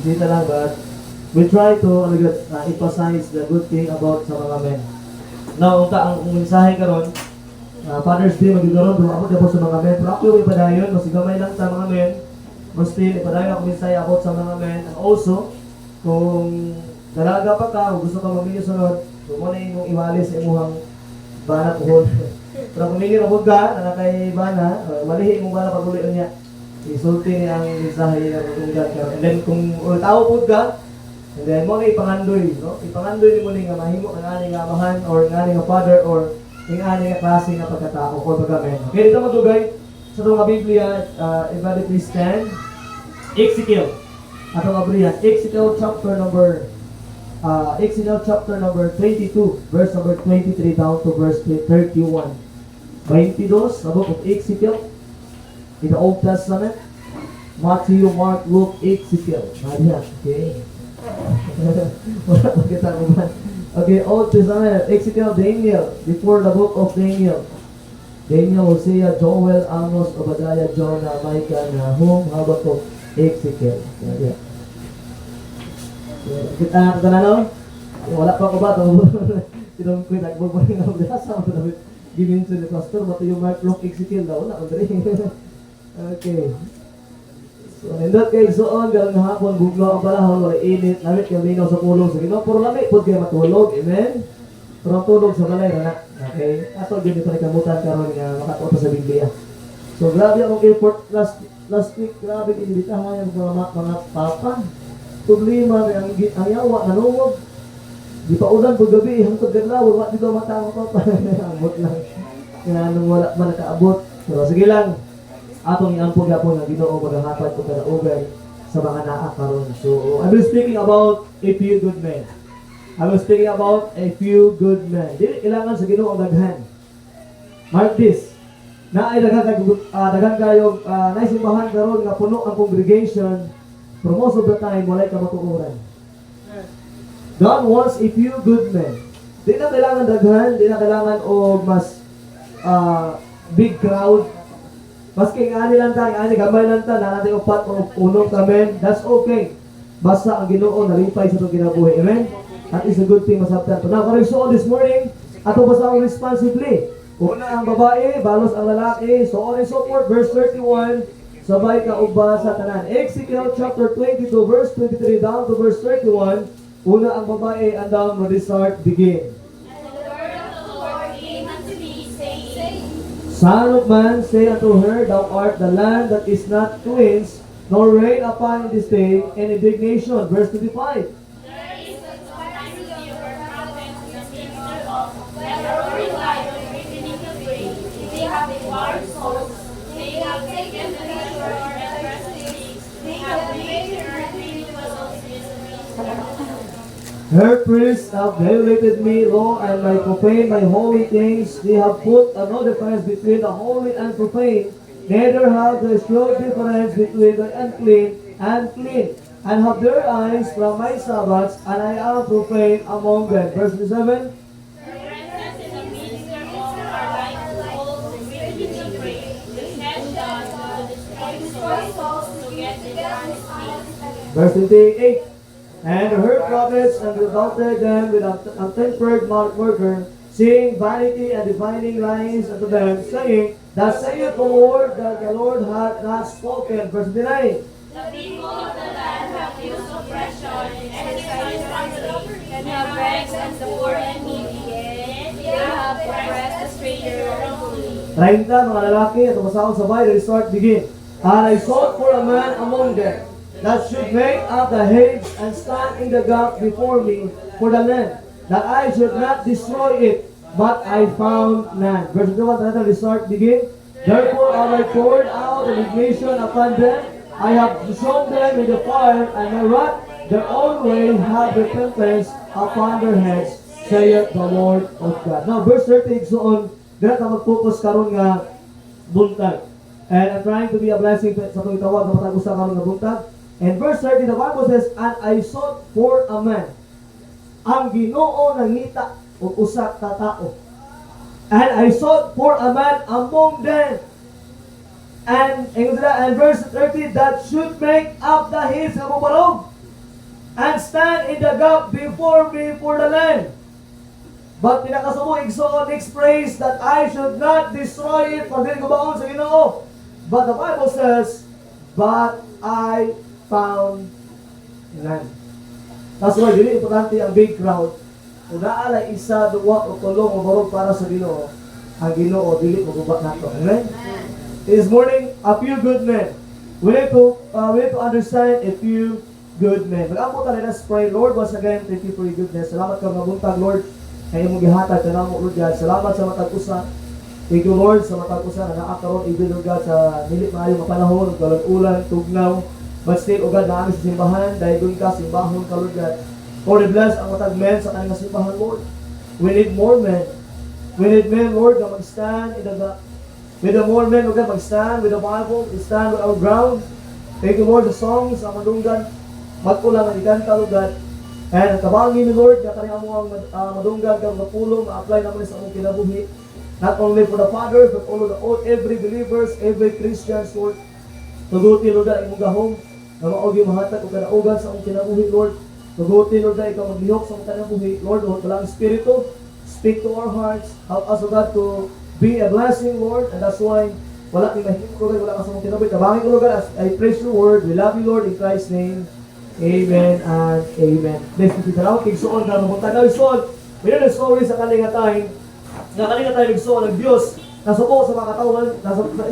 bisita lang, but we try to emphasize the good thing about sa mga men. Now, ang mensahe karon, Father's Day, magigaro, dumabot ako sa mga men. Pero ako yung ipadayon, mas gamay lang sa mga men. Mas still, ipadayon ako mensahe about sa mga men. And also, kung dalaga pa ka, o gusto ka mamili sunod, so mo na yung iwali sa imuhang bana puhon. Pero kung hindi na ka, na kay bana, malihi mong bana pagulian niya. Isulti niya ang mensahe na matunggan ka. And then kung tao po ka, and then mo na ipangandoy, no? Ipangandoy ni mo nga mahimo ang aning amahan or ang aning father or ang aning klase nga pagkatao or pagkamen. Okay, dito matugay sa itong Biblia, everybody please stand. Ezekiel. Atong abrihan, Ezekiel chapter number 22, verse number 23 down to verse 31. 22, sa book of Ezekiel. In the Old Testament, Matthew, Mark, Luke, Ezekiel. Ayan, okay. Wala magkita ko man. Okay, Old Testament, Ezekiel, Daniel, before the book of Daniel. Daniel, Hosea, Joel, Amos, Obadiah, Jonah, Micah, Nahum, Habakkuk, Ezekiel. Ayan. Kita na no? Wala pa ko ba? Sinong ko nagbubulong ng blasa. Giminso ni Pastor, bato yung Mark, Luke, Ezekiel daw. Wala ko dali. Okay. So, nindot kayo soon, garang hapon, buglo ang balahon, wala init, lamit yung linaw sa pulong sa Ginoo, puro lamit, pud kayo matulog, amen? Pero ang tulog sa balay, na, okay? Ato, yun ito nikamutan karon nga makatuto sa Biblia. So, grabe akong effort last week, grabe inibitahan yung mga papa. Problema, ang yawa, nanungog. Di pa ulan, pag gabi, hangtod gadlaw, wala dito matama papa. Amot lang. Nga, nung wala man nakaabot. Pero sige lang. Atong iampog na po ng Ginoo maghahatag ko kadaugan sa mga naa karon. So, I will speaking about a few good men. I will speaking about a few good men. Dili kailangan sa Ginoo ang daghan. Mark this. Naay daghan kayo naisimbahan karon nga puno ang congregation. For most of the time walay ka matukuran. God wants a few good men. Di na kailangan daghan, di na kailangan og mas big crowd. Maski nga lang tayo, gamay lang tayo, na natin upat o unong kamen, that's okay. Basta ang Ginoo nalipay sa itong kinabuhi. Amen? That is a good thing masabtan. Now, so this morning, ato basta ang responsibly. Una ang babae, balos ang lalaki. So on and so forth, verse 31, sabay ka uba sa tanan. Ezekiel chapter 22, verse 23 down to verse 31, una ang babae, and down when the start begin. Son of man, say unto her, Thou art the land that is not cleansed, nor rain upon in this day, and indignation. Verse 25. There is a time to your prophets in the future of, that are relied on reasoning the grave. They have devoured souls, they have taken the treasure and prestige, they have made the earth rituals of misery. Her priests have violated me, law, and my profane my holy things. They have put no difference between the holy and profane. Neither have they showed difference between the unclean and clean, and have their eyes from my Sabbaths, and I am profane among them. Verse 7. The princes in the minister of are like souls written in the grave, which has done to destroy souls to get the vanity. Verse 28. And her prophets and devoted them with untempered murder, saying vanity and divining lies unto them, saying, Thus saith the Lord, that the Lord hath not spoken. Verse 9. The people of the land have used oppression, exercised robbery, and have ransomed the poor and needy. They have oppressed the stranger wrongfully. 30 mga lalaki at umasahang sabay, the start begin. And I sought for a man among them, that should make up the hedge and stand in the gap before me for the land, that I should not destroy it, but I found none. Verse 21, the start begin. Therefore have I poured out indignation upon them. I have shown them in the fire, and my wrath their own way have repentance upon their heads, saith the Lord of God. Now, verse 30, so on, dito mag-focus karon nga buntag. And I'm trying to be a blessing sa itong tawag na matag-usa karon nga buntag. And verse 30, the Bible says, And I sought for a man. Ang Ginoo nangita o usa ka tao. And I sought for a man among them. And verse 30, that should make up the hills ng Mubarog. and stand in the gap before me for the land. But pinakasumo igsoon next phrase that I should not destroy it pag dili ko baon sa Ginoo. But the Bible says, but I found none. That's why dili importante ang big crowd. Kung naalay isa, duwa, o tulong, o barog para sa Ginoo, ang Ginoo dili maguba nato. Amen? This morning, a few good men. We need to understand a few good men. Mag-ampo tayo, let's pray. Lord, once again, thank you for your goodness. Salamat ka mga buntag, Lord. Kaya mong gihatag ka na mo, Lord God. Salamat sa matag-usa. Thank you, Lord, sa matag-usa na naakaroon, even, Lord God, sa nilit maayong panahon, ulan, tugnaw. But still, O God, naami sa simbahan, dahil doon ka, simbahon ka, Lord God. Lord, bless ang matag men sa kanilang simbahan, Lord. We need more men. We need men, Lord, na mag-stand in the gap. With the more men, Lord God, mag-stand with the Bible, stand with our ground. Thank you, Lord, the songs, ang madunggan, magkulang ang ikanta, Lord God. And ang kabangin ni Lord, na kanina mo ang madunggan, kang mapulong, ma-apply naman sa among kinabuhi. Not only for the fathers, but all every believers, every Christians, Lord. Tuguti, Lord, ang imong gahom, na maog yung mahatag o kanaugan sa among kinabuhi, Lord. Tuguti, Lord, ikaw maglihok sa among kinabuhi. Lord, walang Espiritu, speak to our hearts, help us, O God, to be a blessing, Lord, and that's why wala kang mahimok, Lord, wala ka sa mong kinabuhi. Tabangin ko, Lord, as I praise your word. We love you, Lord, in Christ's name. Amen and amen. Next, kita na ako, kigsoon na mamunta na igsoon. Mayroon ang story sa kalingatayin, na kalingatayin igsoon ng Diyos, nasuko sa mga katawan,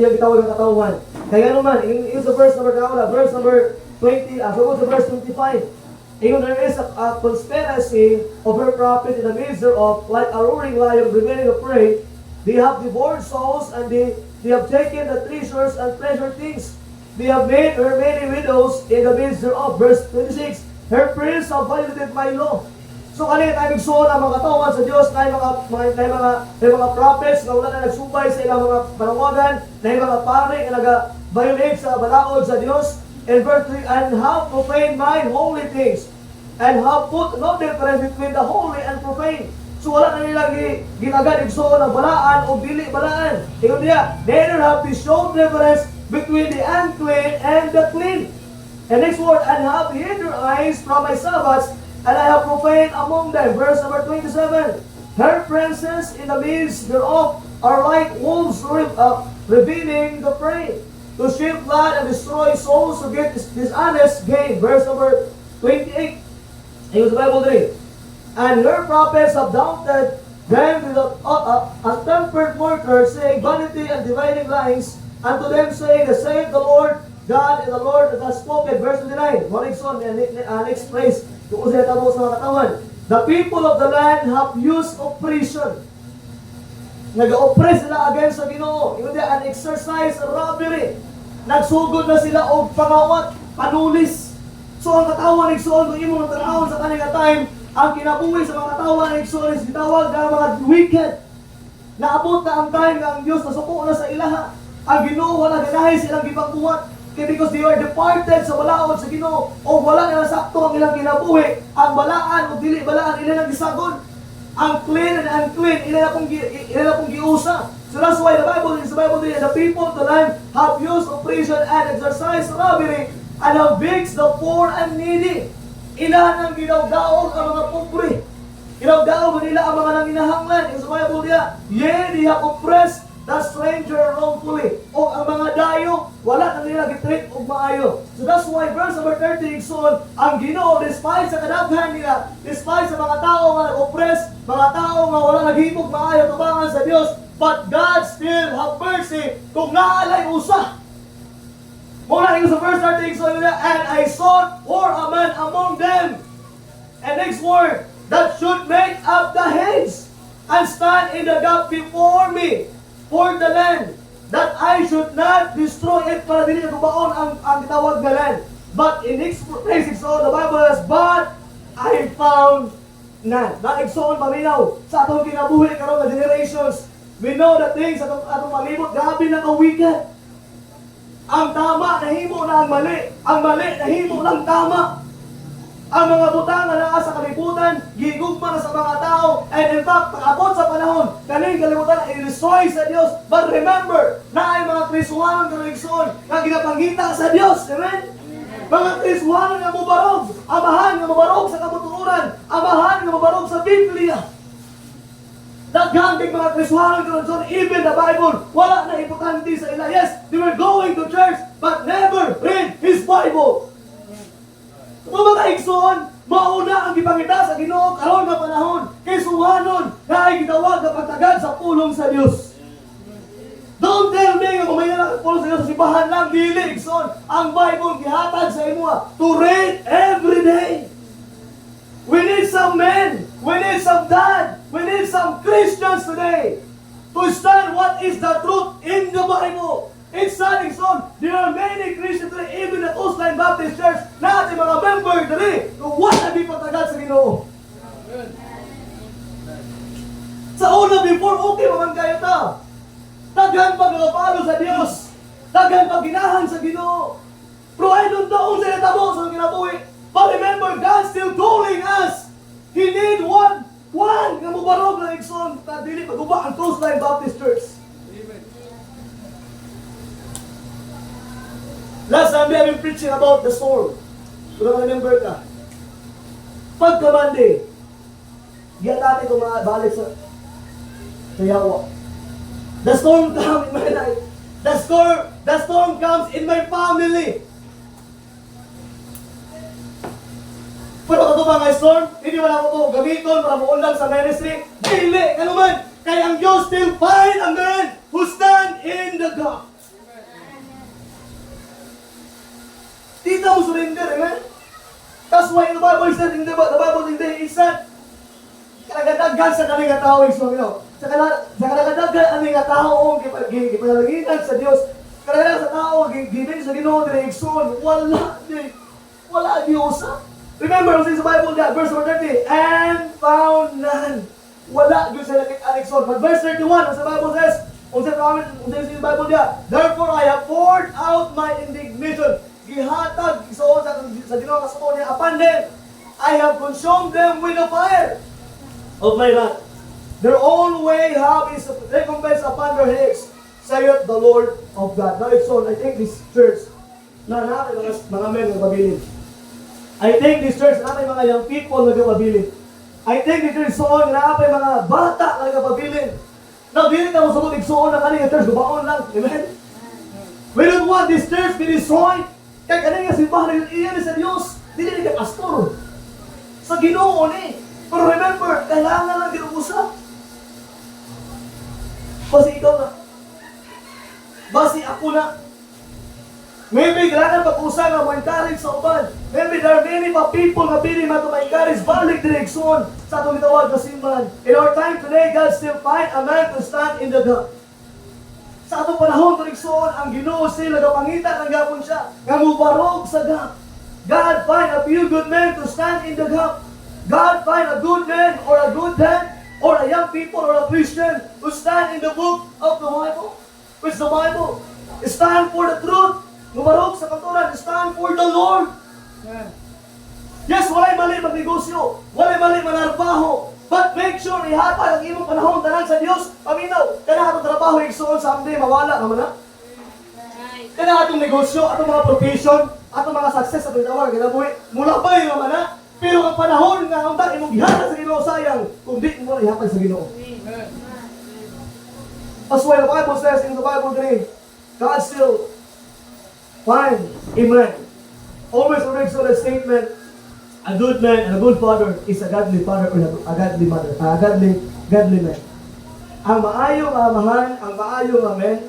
iyang gitawag ng katawan. Kaya naman, in the verse number 20, so sa verse 25, there is a conspiracy of her prophet in the midst thereof, like a roaring lion remaining a prey. They have devoured souls, and they have taken the treasures and pleasure things. They have made her many widows in the midst thereof. Verse 26, her priests have violated my law. So kanina tayo nagsuon ang mga katawan sa Diyos na yung mga prophets na wala na nagsubay sa ilang mga panawagan, na yung mga pari na nag-violate sa balaod sa Diyos. And verse 3, and have profaned my holy things, and have put no difference between the holy and profane. So wala na nilang ginagad igsoon ang balaan o dili balaan. Tingnan niya, neither have they shown difference between the unclean and the clean. And next word, and have hid their eyes from my Sabbaths, and I have profaned among them. Verse number 27, her princes in the midst thereof are like wolves ravaging the prey, to sheep blood and destroy souls, to get dishonest gain. Verse number 28, ayun sa Bible 3. And her prophets have doubted them with untempered murder, saying vanity and dividing lines, unto them saying, saith the Lord God, and the Lord that has spoken. Verse 29, Morrison, next place, kung sila tamo sa mga katawan. The people of the land have used oppression. Nag-oppress sila against sa Ginoo. Yun din, an exercise robbery. Nagsugod na sila og pangawat, panulis. So ang katawan, nagsuon, kung imong tanawon sa kanila time, ang kinabuhi sa mga katawan, nagsuon, is gitawag na mga wicked. Naabot na ang time na ang Diyos nasuko na sa ilaha. Ang Ginoo wala ganahay silang gipagbuhat. Kaya because they are departed sa balaod sa Ginoo, o wala na nasakto ang ilang kinabuhi, ang balaan o dili balaan, ilang gisagod. Ang clean and unclean, ilang pong giusa. So that's why the Bible the people of the land have used oppression and exercised robbery, and have vexed the poor and needy. Ilan ang ginawdaog ang mga pobre. Ginawdaog nila ang mga nanginahanglan. In the Bible niya, yea, they have oppressed the stranger wrongfully. O ang mga dayo, wala na nila gitreat o maayo. So that's why verse number 30, igsoon, ang Ginoo, despite sa kadaghan nila, despite sa mga tao nga nag-oppress, mga tao nga wala naghimog maayo tubangan sa Dios, but God still have mercy kung naalay usa. Muna yung sa verse 30, igsoon nila, and I sought for a man among them. And next word, that should make up the heads and stand in the gap before me for the land, that I should not destroy it, para dili kubaon ang tawag na land. But in next place, so the Bible says, but I found none. Na-igsoon paminaw sa atong kinabuhi karon nga generations. We know the things atong malibot, grabe na ka-wicked. Ang tama nahimo na ang mali nahimo ng tama. Ang mga butang na naa sa kalibutan, gigugma na sa mga tao, and in fact, pag-abot sa panahon, kaning kalibutan na i-destroy sa Diyos. But remember, na ay mga Kristuhanon na ginapanggita sa Diyos. Amen? Mga Kristuhanon nga mubarog, amahan nga mubarog, Nagpreswahan ko John, even the Bible, wala na importante sa ila. Yes, they were going to church, but never read his Bible. Ito mga igsoon, mauna ang gipangita sa Ginoo karon nga panahon, kay suwanon na ay gitawag na pagtagad sa pulong sa Dios. Don't tell me nga kung may pulong sa Dios sa simbahan lang, dili igsoon. Ang Bible gihatag sa imo to read every day. We need some men, we need some dad, we need some Christians today to stand what is the truth in the Bible. It's not igsoon. There are many Christians today, even at Coastline Baptist Church, na ating mga member today, kung wala di pagtagad sa Ginoo. Sa una, before, okay naman kayo ta. Daghan pag nagapalo sa Diyos. Daghan pag ginahan sa Ginoo. Pero I don't know kung sila tabo sa kinabuhi. But remember, God's still calling us. He need one nga mubarog na igsoon. Dili pag-uba ang Coastline Baptist Church. Last Sunday, I've been preaching about the storm. Kung remember ka. Pagka Monday, diyan natin kung balik sa Yawa. The storm comes in my life. The storm comes in my family. Pero ito ba nga storm? Hindi wala ko ito gamiton para maunlang sa ministry. Dili! Ano man? Kaya ang Diyos still find a man who stand in the gap. Di ka mo surrender, amen? That's why the Bible said, the Bible is that kalagadagan sa kaling tao, sa kalagadagan ang mga tao, gipalagitan sa Diyos, kalagadagan sa tao, gibig sa Ginoo, direksyon, wala Diyos. Remember, sa Bible niya, verse 30, and found none. Wala Diyos sa direksyon. But verse 31, sa Bible says, sa Bible niya, therefore I have poured out my indignation. Gihatag sa Ginoo kasuko niya upon them. I have consumed them with the fire of my wrath. Their own way have is recompense upon their heads, saith the Lord of God. Now it's on, I think this church, na natin mga men nagpabilin. I think this church, natin mga young people nagpabilin. I think this church, soon, natin mga bata nagpabilin. Now, dili ka mo sabot, igsoon na kanina church, gubaon lang. Amen? We don't want this church be destroyed. Kaya kanina simbahan na iyan sa Diyos, dili ka pastor. Sa Ginoo ni. Pero remember, kailangan lang ginugusap. Basi ikaw na. Basi ako na. Maybe kailangan pag-usa nga ma-encourage sa uban. Maybe there are many pa people na pili ma-encourage balik direksyon sa itong itawag na simbahan. In our time today, God still find a man to stand in the gap. Sa atong panahon direksyon, ang Ginoo sila nagapangita ng gapon siya. Nga mubarog sa gap. God find a few good men to stand in the gap. God find a good man or a good dad or a young people or a Christian who stand in the book of the Bible. Which the Bible stand for the truth. Mubarog sa katuran, stand for the Lord. Yes, walay mali magnegosyo, walay mali manarbaho, but make sure ihatag ang imong panahon tanan sa Dios. Paminaw, kana atong trabaho igsoon someday mawala naman na. Kana atong negosyo, atong mga profession, atong mga success atong tawag kinabuhi, mula ba naman na? Pero ang panahon nga unta imong gihatag sa Ginoo sayang kung di mo ihatag sa Ginoo. That's why the Bible says in the Bible today, God still find a man. Always makes a statement, a good man and a good father is a godly father or a godly mother, a godly man. Ang maayong amahan, ang maayong amen,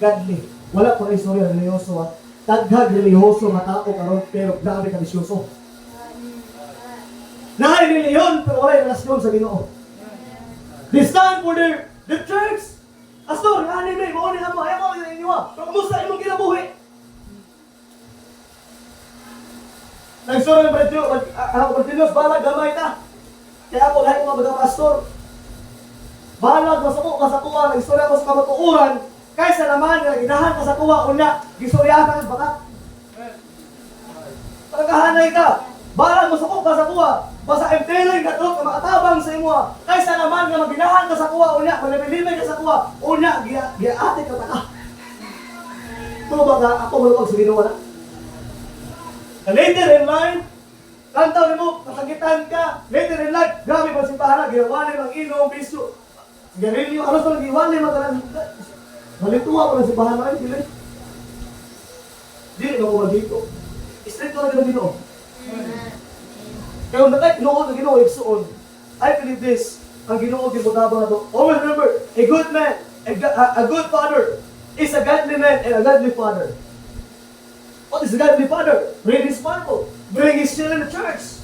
godly. Wala pang istorya religyoso. Taghag religyoso nga tao karon pero grabe ka disyoso. Nahay reliyon pero wala relasyon sa Ginoo. They stand for the church. Pastor, ani may mo ni amo ayaw mo ninyo. Pero kumusta imong kinabuhi? Nagsuro ng Bertinos, balag gamay ta. Kaya ako lahat mga bagang pastor. Balag masako ka sa tuwa, nagsuro ako sa kamatuuran. Kaysa naman, ginahan ka sa tuwa, unya, gisuryahan ka baka. Pagkahanay ka, balag masako ka sa tuwa. Basta I'm telling ka truth, makatabang sa imo. Kaysa naman nga maginahan ka sa tuwa, unya, malabilibay ka sa tuwa, unya, giate ka taka. Kung baga, ako malupag sa ginawa na. Later in life, kantaw mo, kasagitan ka. Later in life, grabe pa simbahan na, ginawa na ng inom, bisyo. Garilyo, alas pa nag-iwalay, matalan. Malituwa ko na si Bahana ay, dili. Dili, nakuha dito. Straight ko na gano'n dito. Kaya natay, Ginoo na Ginoo, igsuon. I believe this, ang Ginoo, timutabang na to. Always remember, a good man, a good father, is a godly man and a godly father. What is a godly father? Bring his Bible. Bring his children to church.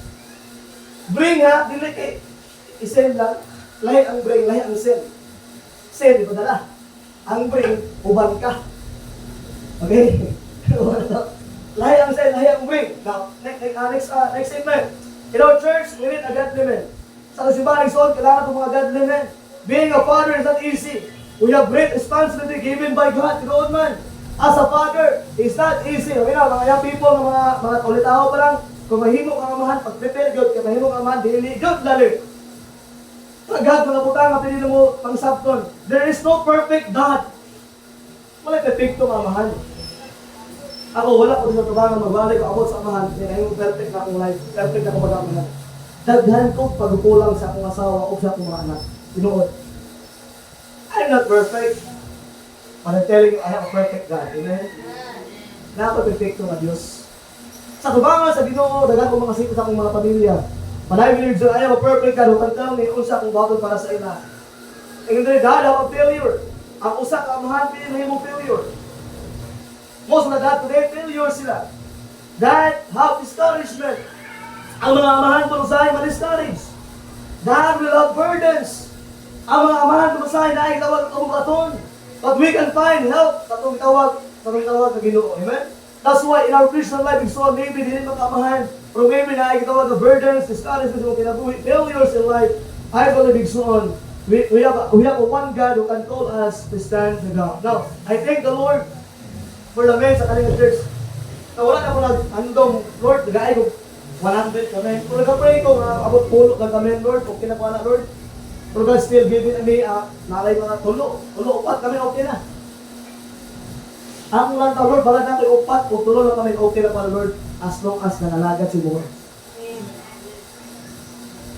Bring ha, dili kay, isend lang. Lahi ang bring, lahi ang send. Send, di ba dala? Ang bring, uban ka. Okay? Lahi ang send, lahi ang bring. Now, next statement. In our church, we need a godly man. Sa simbahan ng Son, kailangan itong mga godly men. Being a father is not easy. We have great responsibility given by God to the old man. As a father, it's not easy. Okay na, mga young people, mga ulitaho pa lang, kung mahimo kang amahan, pag-prepare God, kung mahimo kang amahan, dili God lalim. Pagad, mga putang, kapili mo pang sabton. There is no perfect God. Wala perfecto mga amahan. Ako, wala ko sa tabangan, magbalik ako sa amahan, kaya yung perfect na akong life, perfect na akong mag-amahan. Daghan ko pagkukulang sa akong asawa o sa akong mga anak. Tinuod. I'm not perfect. But I'm telling you, I have a perfect God. Amen? Napaka-perfecto na Diyos. Sa tubangan, sa Ginoo, daghan ko mga sikot sa akong mga pamilya. But I believe that I have a perfect God who can tell me unsa akong battle para sa ina. And then God, I have a failure. Ang usa ka amahan, pinili mo failure. Most of the God today, failure sila. God have discouragement. Ang mga amahan kung sa'yo ma-discourage. God will have burdens. Ang mga amahan kung sa'yo na ay tawag ang bukaton. But we can find help sa itong tawag na Ginoo. Amen? That's why in our Christian life, so maybe hindi mag-amahan, pero maybe na ay tawag na burdens, discouragement, mga kinabuhi, failures in life. I believe so. We have a one God who can call us to stand to God. Now, I thank the Lord for the men sa kanilang church. Na wala na ko nag-andong, Lord, nag-aay ko 100 kami. Kung nag-pray ko, abot pulo lang kami, Lord, okay na po na, Lord. Pero God still giving me, nalay mga tulo, upat kami, okay na. Ang lang Lord, balag natin upat o tulo lang kami, okay na po, Lord, as long as nangalagad si Lord.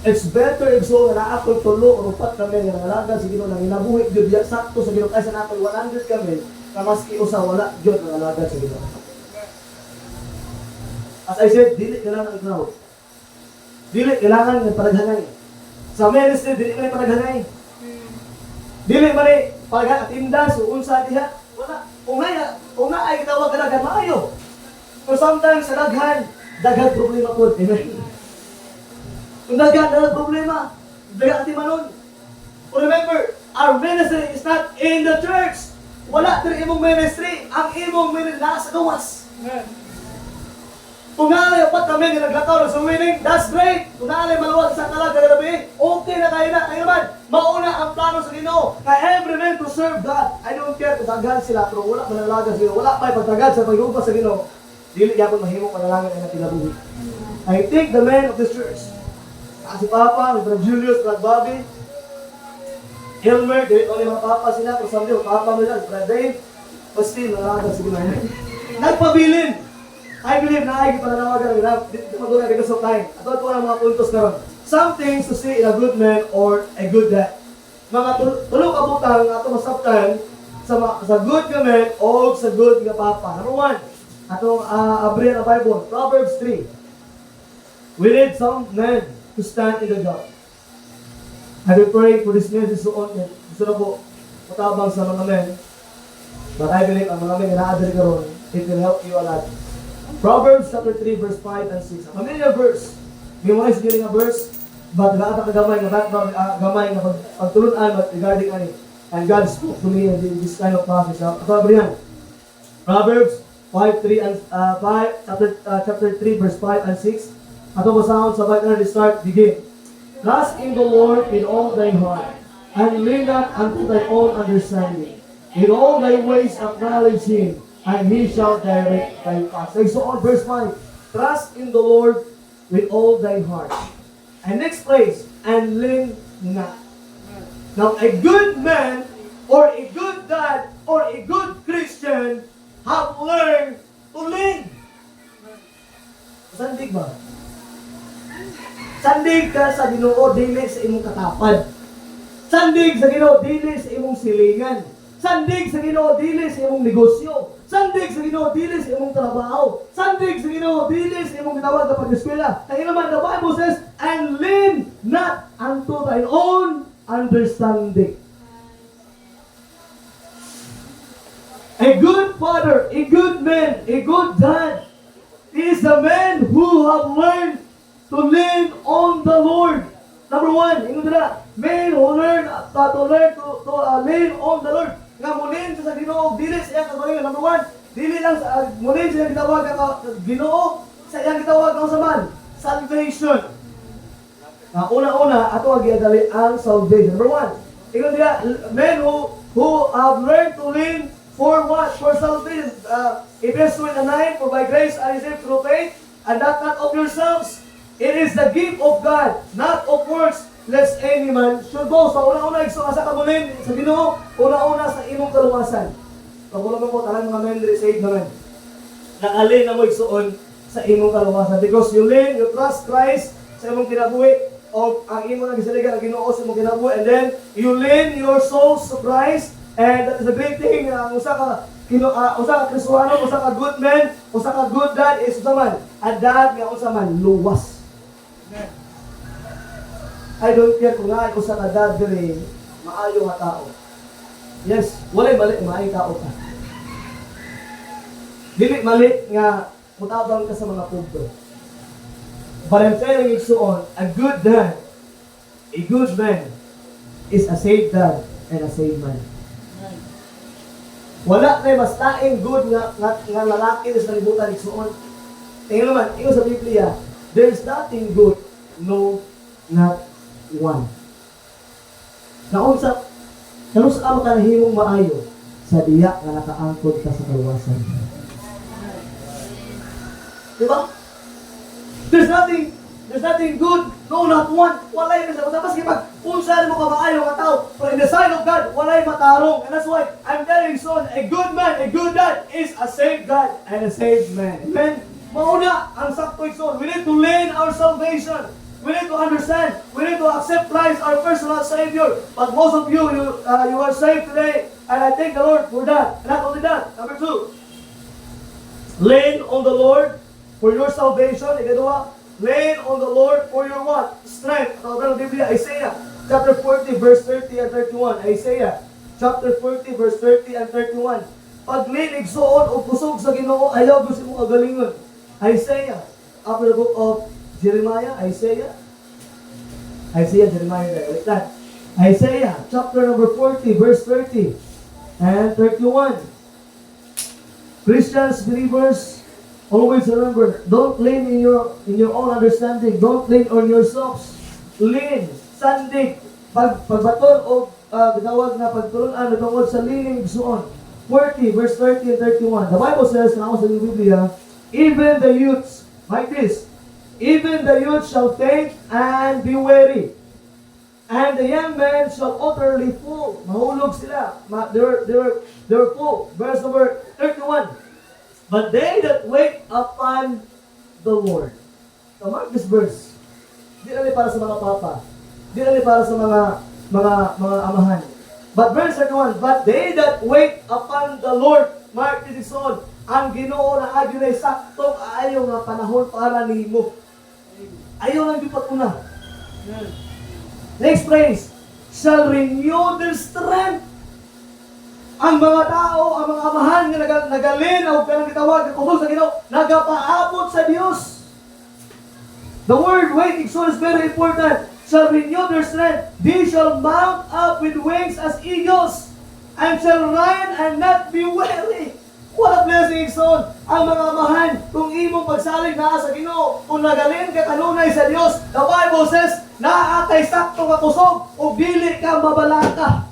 It's better if so na ako tulo o upat kami nga nangalagad si Ginoo nang inabuhi gyud ya sakto sa Ginoo kaysa nato 100 kami na maski usa wala gyud nangalagad sa Ginoo. As I said, dili kailangan ignaw. Dili kailangan ng paraghanay. Sa ministry, dili man paraghanay. Dili man paraghan at indas o unsa diha. Wala. Kung na ay tawag ka daghan maayo. So sometimes sa daghan problema po. Amen. Kung daghan problema, daghan ti manon. Remember, our ministry is not in the church. Wala diri imong ministry. Ang imong ministry nasa gawas. Kung naalay upat kami nga naglakaw sa winning, that's great. Kung naalay maluwag sa kalag gabi, okay na kayo na. Kaya naman, mauna ang plano sa Ginoo. Kaya every man to serve God. I don't care kung tagad sila, pero wala manalaga sa Ginoo. Wala pa pagtagad sa pag-iupa sa Ginoo. Dili yapon mahimo panalangin ay natinabuhi. I think the men of this church, si Papa, si Brother Julius, Brother Bobby, Elmer, dili ko mga Papa sila, kung sabi ko, Papa mo dyan, Brother Dave, pasti manalaga sa Ginoo. Nagpabilin. I believe na ay pananawagan na dito maguna because of time. Ato ko ang mga puntos karon. Some things to see in a good man or a good dad. Mga tulo ka butang ato masabtan sa good nga man o sa good nga papa. Number 1, atong abrihan ang Bible, Proverbs 3. We need some men to stand in the gap. I will pray for this message so on. Gusto na po matabang sa mga men. But I believe ang mga men na naadari karon, it will help you a lot. Proverbs chapter 3 verse 5 and 6. A familiar verse. May mga isgiling nga verse, but naata ka gamay nga background, gamay nga pagtulunan but regarding ani. And God spoke to me in this kind of passage. Proverbs 5:3 and 5 chapter 3 verse 5 and 6. Ato basahon sa Bible na start begin. Trust in the Lord in all thy heart, and lean not unto thy own understanding. In all thy ways acknowledge Him, and He shall direct thy paths. So on verse 5, trust in the Lord with all thy heart. And next place, and lean not. Now, a good man, or a good dad, or a good Christian, have learned to lean. Sandig ba? Sandig ka sa Ginoo, dili sa imong katapad. Sandig sa Ginoo dili sa imong silingan. Sandig sa Ginoo dili sa imong negosyo. Sandig sa Ginoo dili sa imong trabaho. Sandig sa Ginoo dili sa imong gitawag sa pag-eskwela. Kaya naman the Bible says, and lean not unto thine own understanding. A good father, a good man, a good dad is a man who have learned to lean on the Lord. Number one, ingon na, man who learn to lean on the Lord. Nga mulin sa Ginoo, dili sa iyang kabalingan. Number one, dili lang sa mulin sa iyang gitawag ang Ginoo, sa iyang gitawag ang saman, salvation. Una-una, ato ang giadali ang salvation. Number one, ingon nila, men who have learned to lean for what? For salvation. Ephesians 2:9, for by grace are you saved through faith, and that not of yourselves. It is the gift of God, not of works, lest any man should boast. So, una-una, asa ka mulin sa Ginoo, una-una sa imong kaluwasan. Pagkulang mo, talang mga men, saved naman. Nakalin na mo igsuon sa imong kaluwasan. Because you lean, you trust Christ sa imong kinabuhi, o ang imong nagisaligan ang Ginoo sa imong kinabuhi, and then you lean your souls to Christ, and that is a great thing. Usa ka Kristohano, usa ka good man, usa ka good dad, is usa man. Ang dad nga usa man, luwas. I don't care kung nga usa ka dad diri, maayo nga tao. Yes, walay mali, maayo tao ka. Dili mali nga mutabang ka sa mga pugto. But I'm telling you so on, a good dad, a good man, is a saved dad and a saved man. Wala kay mas laing good nga lalaki sa libutan igsuon. Tingnan naman, ingon sa Biblia, there is nothing good, no, not one. Naunsa, kanus ka makanahimong maayo sa diya nga nakaangkod ka sa kaluwasan. Diba? There's nothing good, no, not one. Walay na sa maski pag unsa mo ka maayo nga tao, but in the sight of God, walay matarong. And that's why I'm telling you, son, a good man, a good dad is a saved God and a saved man. Amen? Mauna ang sakto son. We need to learn our salvation. We need to understand. We need to accept Christ, our personal Savior. But most of you are saved today, and I thank the Lord for that. And not only that, number two, lean on the Lord for your salvation. Ikadua, lean on the Lord for your what? Strength. Tawag ng Biblia, Isaiah chapter 40, verse 30 and 31. Isaiah chapter 40, verse 30 and 31. Pag lean, igsuon, o kusog sa Ginoo, ayaw gusto mo kagalingon. Isaiah, after the book of Jeremiah, Isaiah, Jeremiah, like that. Isaiah chapter number 40, verse 30 and 31. Christians, believers, always remember, don't lean in your own understanding. Don't lean on yourselves. Lean, sandig, pagbaton o gitawag na pagtulunan tungkol sa leaning suon. 40, verse 30 and 31. The Bible says, na ako sa Biblia, even the youths, like this, even the youth shall faint and be weary, and the young men shall utterly fall. Mahulog sila. They were full. Verse number 31. But they that wait upon the Lord. So mark this verse. Di na para sa mga papa. Di na para sa mga amahan. But verse 31. But they that wait upon the Lord. Mark this on. Ang Ginoo na agyon ay saktong ayaw nga panahon para nimo. Ayaw lang yung patuna. Next phrase. Shall renew their strength. Ang mga tao, ang mga amahan nga nagalinaw, kanang gitawag, kusog sa Ginoo, nagapaabot sa Dios. The word waiting so is very important. Shall renew their strength. They shall mount up with wings as eagles, and shall run and not be weary. What a blessing, son! Ang mga amahan, kung imong pagsalig na sa Ginoo, kung nagalin ka kanunay sa Dios, the Bible says, naa kay sakto nga kusog, o dili ka mabalaka.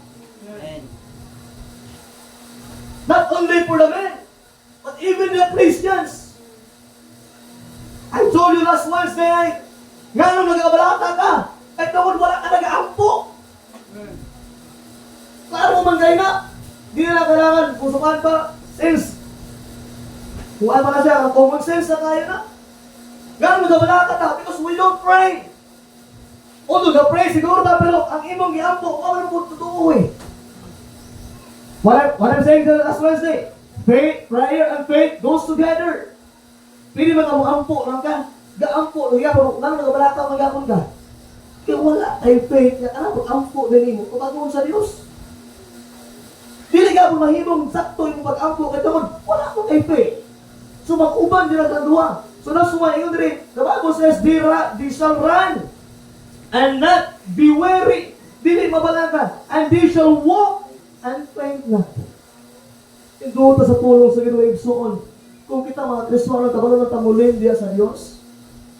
Not only for the men, but even the Christians. I told you last Wednesday night, nga nung nag-abalata ka, kahit naman wala ka nag-aampo. Klaro man kayo na, di na kailangan pusukan pa, since, kung ano na siya, common sense na kaya na. Nga nung nag-abalata ka, because we don't pray. Although na-pray siguro ta, pero ang imong giampo, ano po totoo eh. What I'm saying to last Wednesday, faith, prayer, and faith goes together. Pili man ang ampo lang ka. Gaampo, nagyapon, nang nagabalaka, magyapon ka. Kaya wala kay faith, nga ano, ampo din mo, pagkakon sa Diyos. Dili ka po mahimong sakto yung pag-ampo kay Tawad, wala ko kay faith. So mag-uban din ang duha. So that's why, yun rin, the Bible says, they shall run and not be weary. Dili mabalaka, and they shall walk and faint not. Ito sa pulong sa Ginoo igsoon. Kung kita mga Kristiyano tabalo na tamulin diya sa Dios,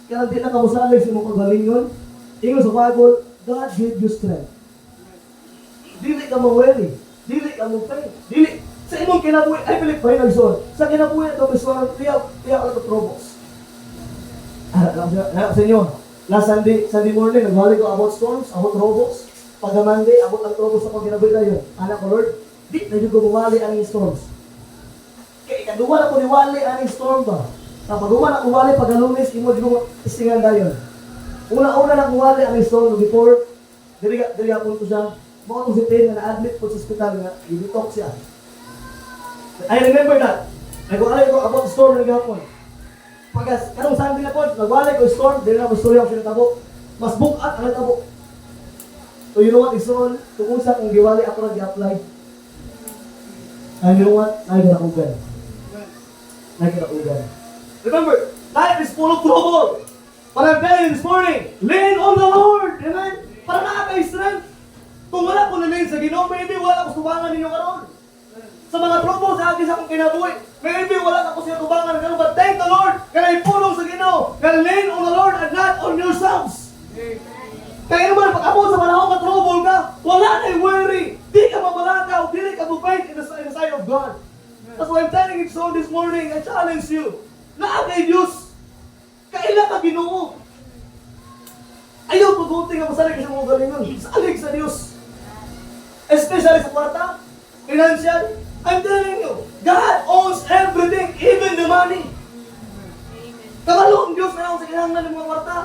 kaya di na kamusalig sa imong kagalingon. Ingon sa Bible, God gave you strength. Dili ka ma-worry, dili ka ma-faint, dili sa imong kinabuhi, ay pilit pa rin nagsoon. Sa kinabuhi ito, Kristiyano, tiyak ka ito probos. Sa inyo, last Sunday morning, nagbalik ko about storms, about robos. Pag Monday, abot ang trouble sa pagkinabuhi tayo. Anak ko, Lord, di na yung gumawali ang storms. Kaya ikaduwa na ko niwali ang storm ba? Kapag duwa na kuwali pag Lunes, imo di ko istingan tayo. Una-una na kuwali ang storm before, dili punto siya. Mga kong si Tin na na-admit po sa hospital nga, i-detox siya. I remember that. Nag-wali ko about storm na gapon. Pagkas, kanong Sunday na po, nag-wali ko storm, dili na ko story ako sinatabo. Mas bukat ang natabo. So you know what, Ison? Kung sa kung giwali ako nag-apply. And you know what? Nagkakaugan. Remember, life is full of trouble. But I'm telling you this morning, lean on the Lord. Amen? Para nakaka-strength. Kung wala ko na-lean sa Ginoo, maybe wala ko subangan ninyo karon. Sa mga trouble sa akin sa akong kinabuhi, maybe wala ko siya subangan karon. But thank the Lord, kaya ipulong sa Ginoo. Kaya lean on the Lord and not on yourselves. Kaya naman, pag abot sa panahon ka trouble ka, wala na worry. Di ka mabalakaw, di ka bufait in the sight of God. That's why I'm telling you so this morning, I challenge you. Na kay Diyos, kailan ka Ginoo. Ayaw pag-unting ang masalig sa mga galingon. Salig sa Diyos. Especially sa kwarta, financial. I'm telling you, God owns everything, even the money. Kabalo ang Diyos na ako sa kinahanglan ng mga kwarta.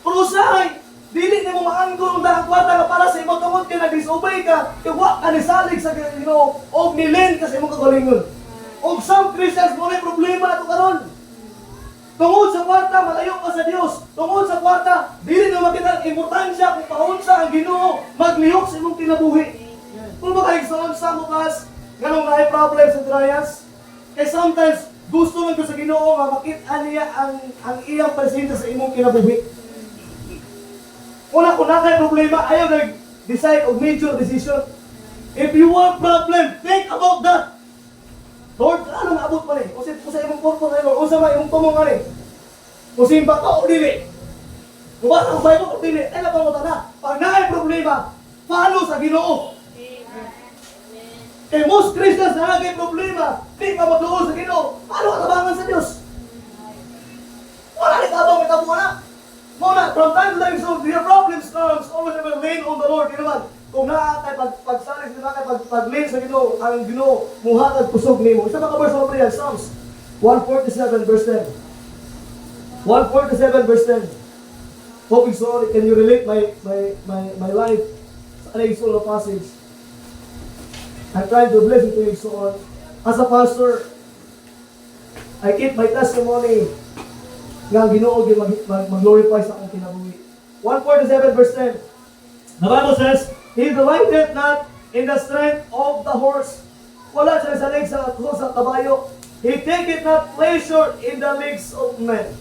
Pero usahay, dili na mo maanggol ang dahang kwarta na para sa imong tungod ka nag-disobey ka, iwa ka nisalig sa Ginoo, o nilin ka sa imong kagalingon. O some Christians mo na problema na ito karon. Tungod sa kwarta, malayo ka sa Diyos. Tungod sa kwarta, dili na makita ang importansya kung paunsa ang Ginoo maglihok sa imong kinabuhi. Kung ba kayo sa bukas, ganong na problems and trials, kaya sometimes gusto man ko sa Ginoo nga makita niya ang iyang presensya sa imong kinabuhi. Una kung na kayo problema, ayaw nag-decide of major decision. If you want problem, think about that. Lord, ano maabot pa rin? Kung sa imong korpo na Lord, kung sa imong tumong nga rin. Kung simba ka o dili. Kung ba ang Bible o dili, ay napamuta na. Pag na kayo problema, follow sa Ginoo. Kaya most Christians na kayo problema, di ka magluo sa Ginoo. Paano katabangan sa Diyos? Wala rin kabang may tabo na. Muna, from time to time, so your problems comes, always never lean on the Lord. Di naman, kung naatay, pagsalig na natin, pag-lean sa Ginoo, ang Ginoo, muhatag pusog ni mo. Isa pa ka-verse mo priyan, Psalms 147 verse 10. 147 verse 10. Hoping sorry, can you relate my life sa anay solo passage? I'm trying to bless it to you so as a pastor, I keep my testimony nga Ginoo mag-glorify sa akong kinabuhi. 147 verse 10. The Bible says, He delighteth not in the strength of the horse. Wala siya sa legs sa kabayo. He taketh not pleasure in the legs of men.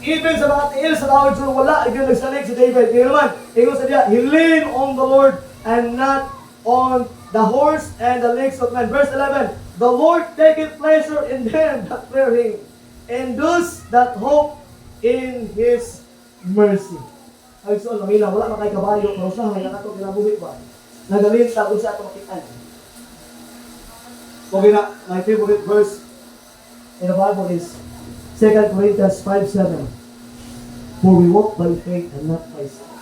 Even sa mga tiil sa tawid siya, wala yung nagsalig si David. Kaya naman, ingon sa diya, He leaned on the Lord and not on the horse and the legs of men. Verse 11, The Lord taketh pleasure in them that fear Him, and those that hope in His mercy. Ay, so, lamina, wala na kay kabayo, pero siya, hanggang ato, kinabuhi ba? Nagalinta kung siya ito makitaan. Okay na, my favorite verse in the Bible is 2 Corinthians 5:7. For we walk by faith and not by sight.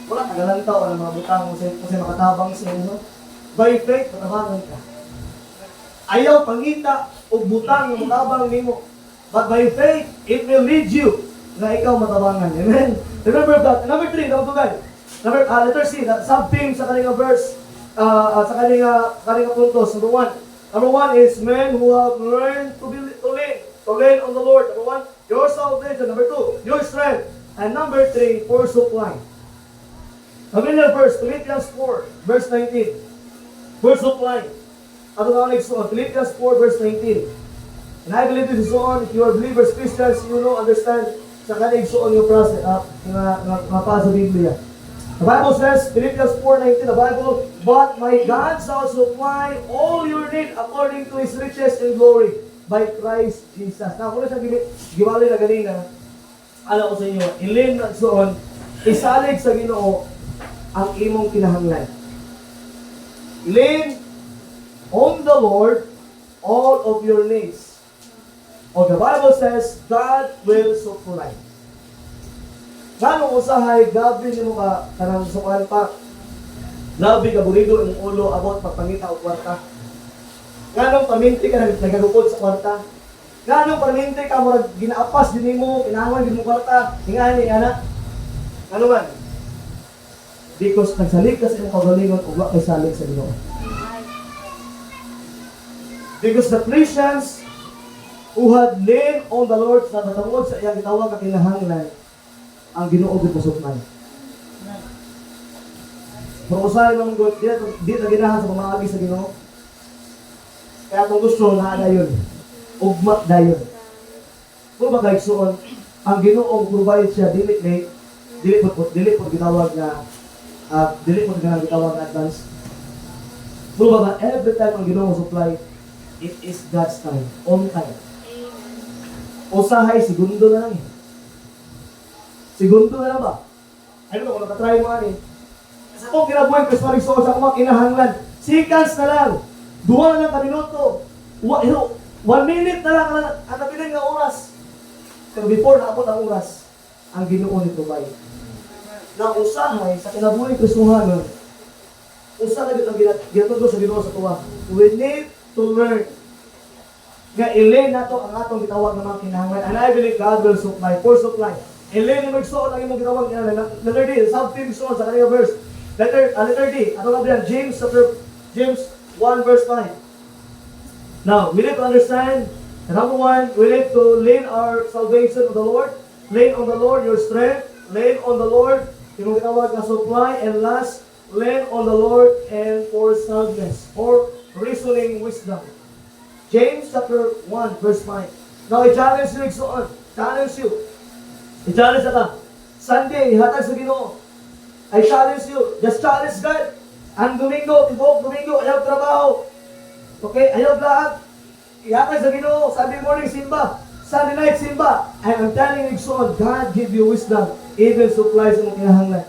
Wala, nagalanta o ng mga butang kasi makatabang sa inyo. By faith, matabangan ka. Ayaw pangita o butang yung matabang nimo. But by faith, it will lead you na ikaw matabangan. Amen? Remember that. Number 3, letter C, sub-theme sa kanina verse, sa kanina puntos. Number one is men who have learned to lean on the Lord. Number 1, your salvation. Number 2, your strength. And number 3, for supply. Familiar verse, Philippians 4, verse 19. For supply. Ato na next one, Philippians 4, verse 19. And I believe this is on, if you are believers, Christians, you know, understand, sa kanina igsuon yung process, nga pa sa Biblia. The Bible says, Philippians 4:19, the Bible, but my God shall supply all your need according to His riches and glory by Christ Jesus. Now, kung na siya giwali na ganina, alam ko sa inyo, ilin na soon, isalig sa Ginoo ang imong kinahanglan. Lean on the Lord all of your needs. O the Bible says, God will supply. Ganong usahay, gabi ni mo ka, kanang sukan pa, labi ka burido ng ulo, about pagpangita o kwarta. Ganong paminti ka nagagukod sa kwarta. Ganong paminti ka, murag ginaapas din mo, inahawan din mo kwarta, hingani, anak. Ano man? Because nagsalig ka sa iyong kagalingon, ugwa kay salig sa Ginoo. Because the Christians who had leaned on the Lord sa tatangod sa iyang gitawag na kinahanglan, ang Ginoo gid masupply. Pero usahay mga God, di na ginahan sa pamagi sa Ginoo. Kaya kung gusto na dayon, ugma dayon. Kung magkaigsuon, ang Ginoo provide siya dili po gitawag na advance. Kung ba every time ang Ginoo supply, it is God's time, on time. Usahay segundo na lang. Segundo na lang ba? Ano ba, kung nakatry mo ani. Sa akong kinabuhay, Christmas Riso, sa akong kinahanglan, seconds na lang, 2 na lang ka minuto, 1 minute na lang ang nabiling na oras. Pero before na abot ang oras, ang Ginoo ni provide. Na usahay, sa kinabuhay, Kristohanon, usahay na ginatudo sa Ginoo sa tuwa. We need to learn nga ilay na to ang atong gitawag ng mga kinahanglan. And I believe God will supply, for supply. Ilay na magsuon ang imong gitawag kinahanglan. Letter D, sub-theme suon sa kanina verse. Letter D, ano nga ba James 1 verse 5. Now, we need to understand, number 1, we need to lean our salvation on the Lord. Lean on the Lord, your strength. Lean on the Lord, yung gitawag na supply. And last, lean on the Lord and for soundness, or reasoning wisdom. James chapter 1 verse 5. Now, i-challenge you, igsuon. Challenge you. I-challenge ka. Sunday, hatag sa Ginoo. I challenge you. Just challenge God. Ang Domingo, tibok Domingo, ayaw trabaho. Okay, ayaw lahat. Ihatag sa Ginoo. Sunday morning, simba. Sunday night, simba. And I'm telling you, igsuon, God give you wisdom. Even supplies ang kinahanglan.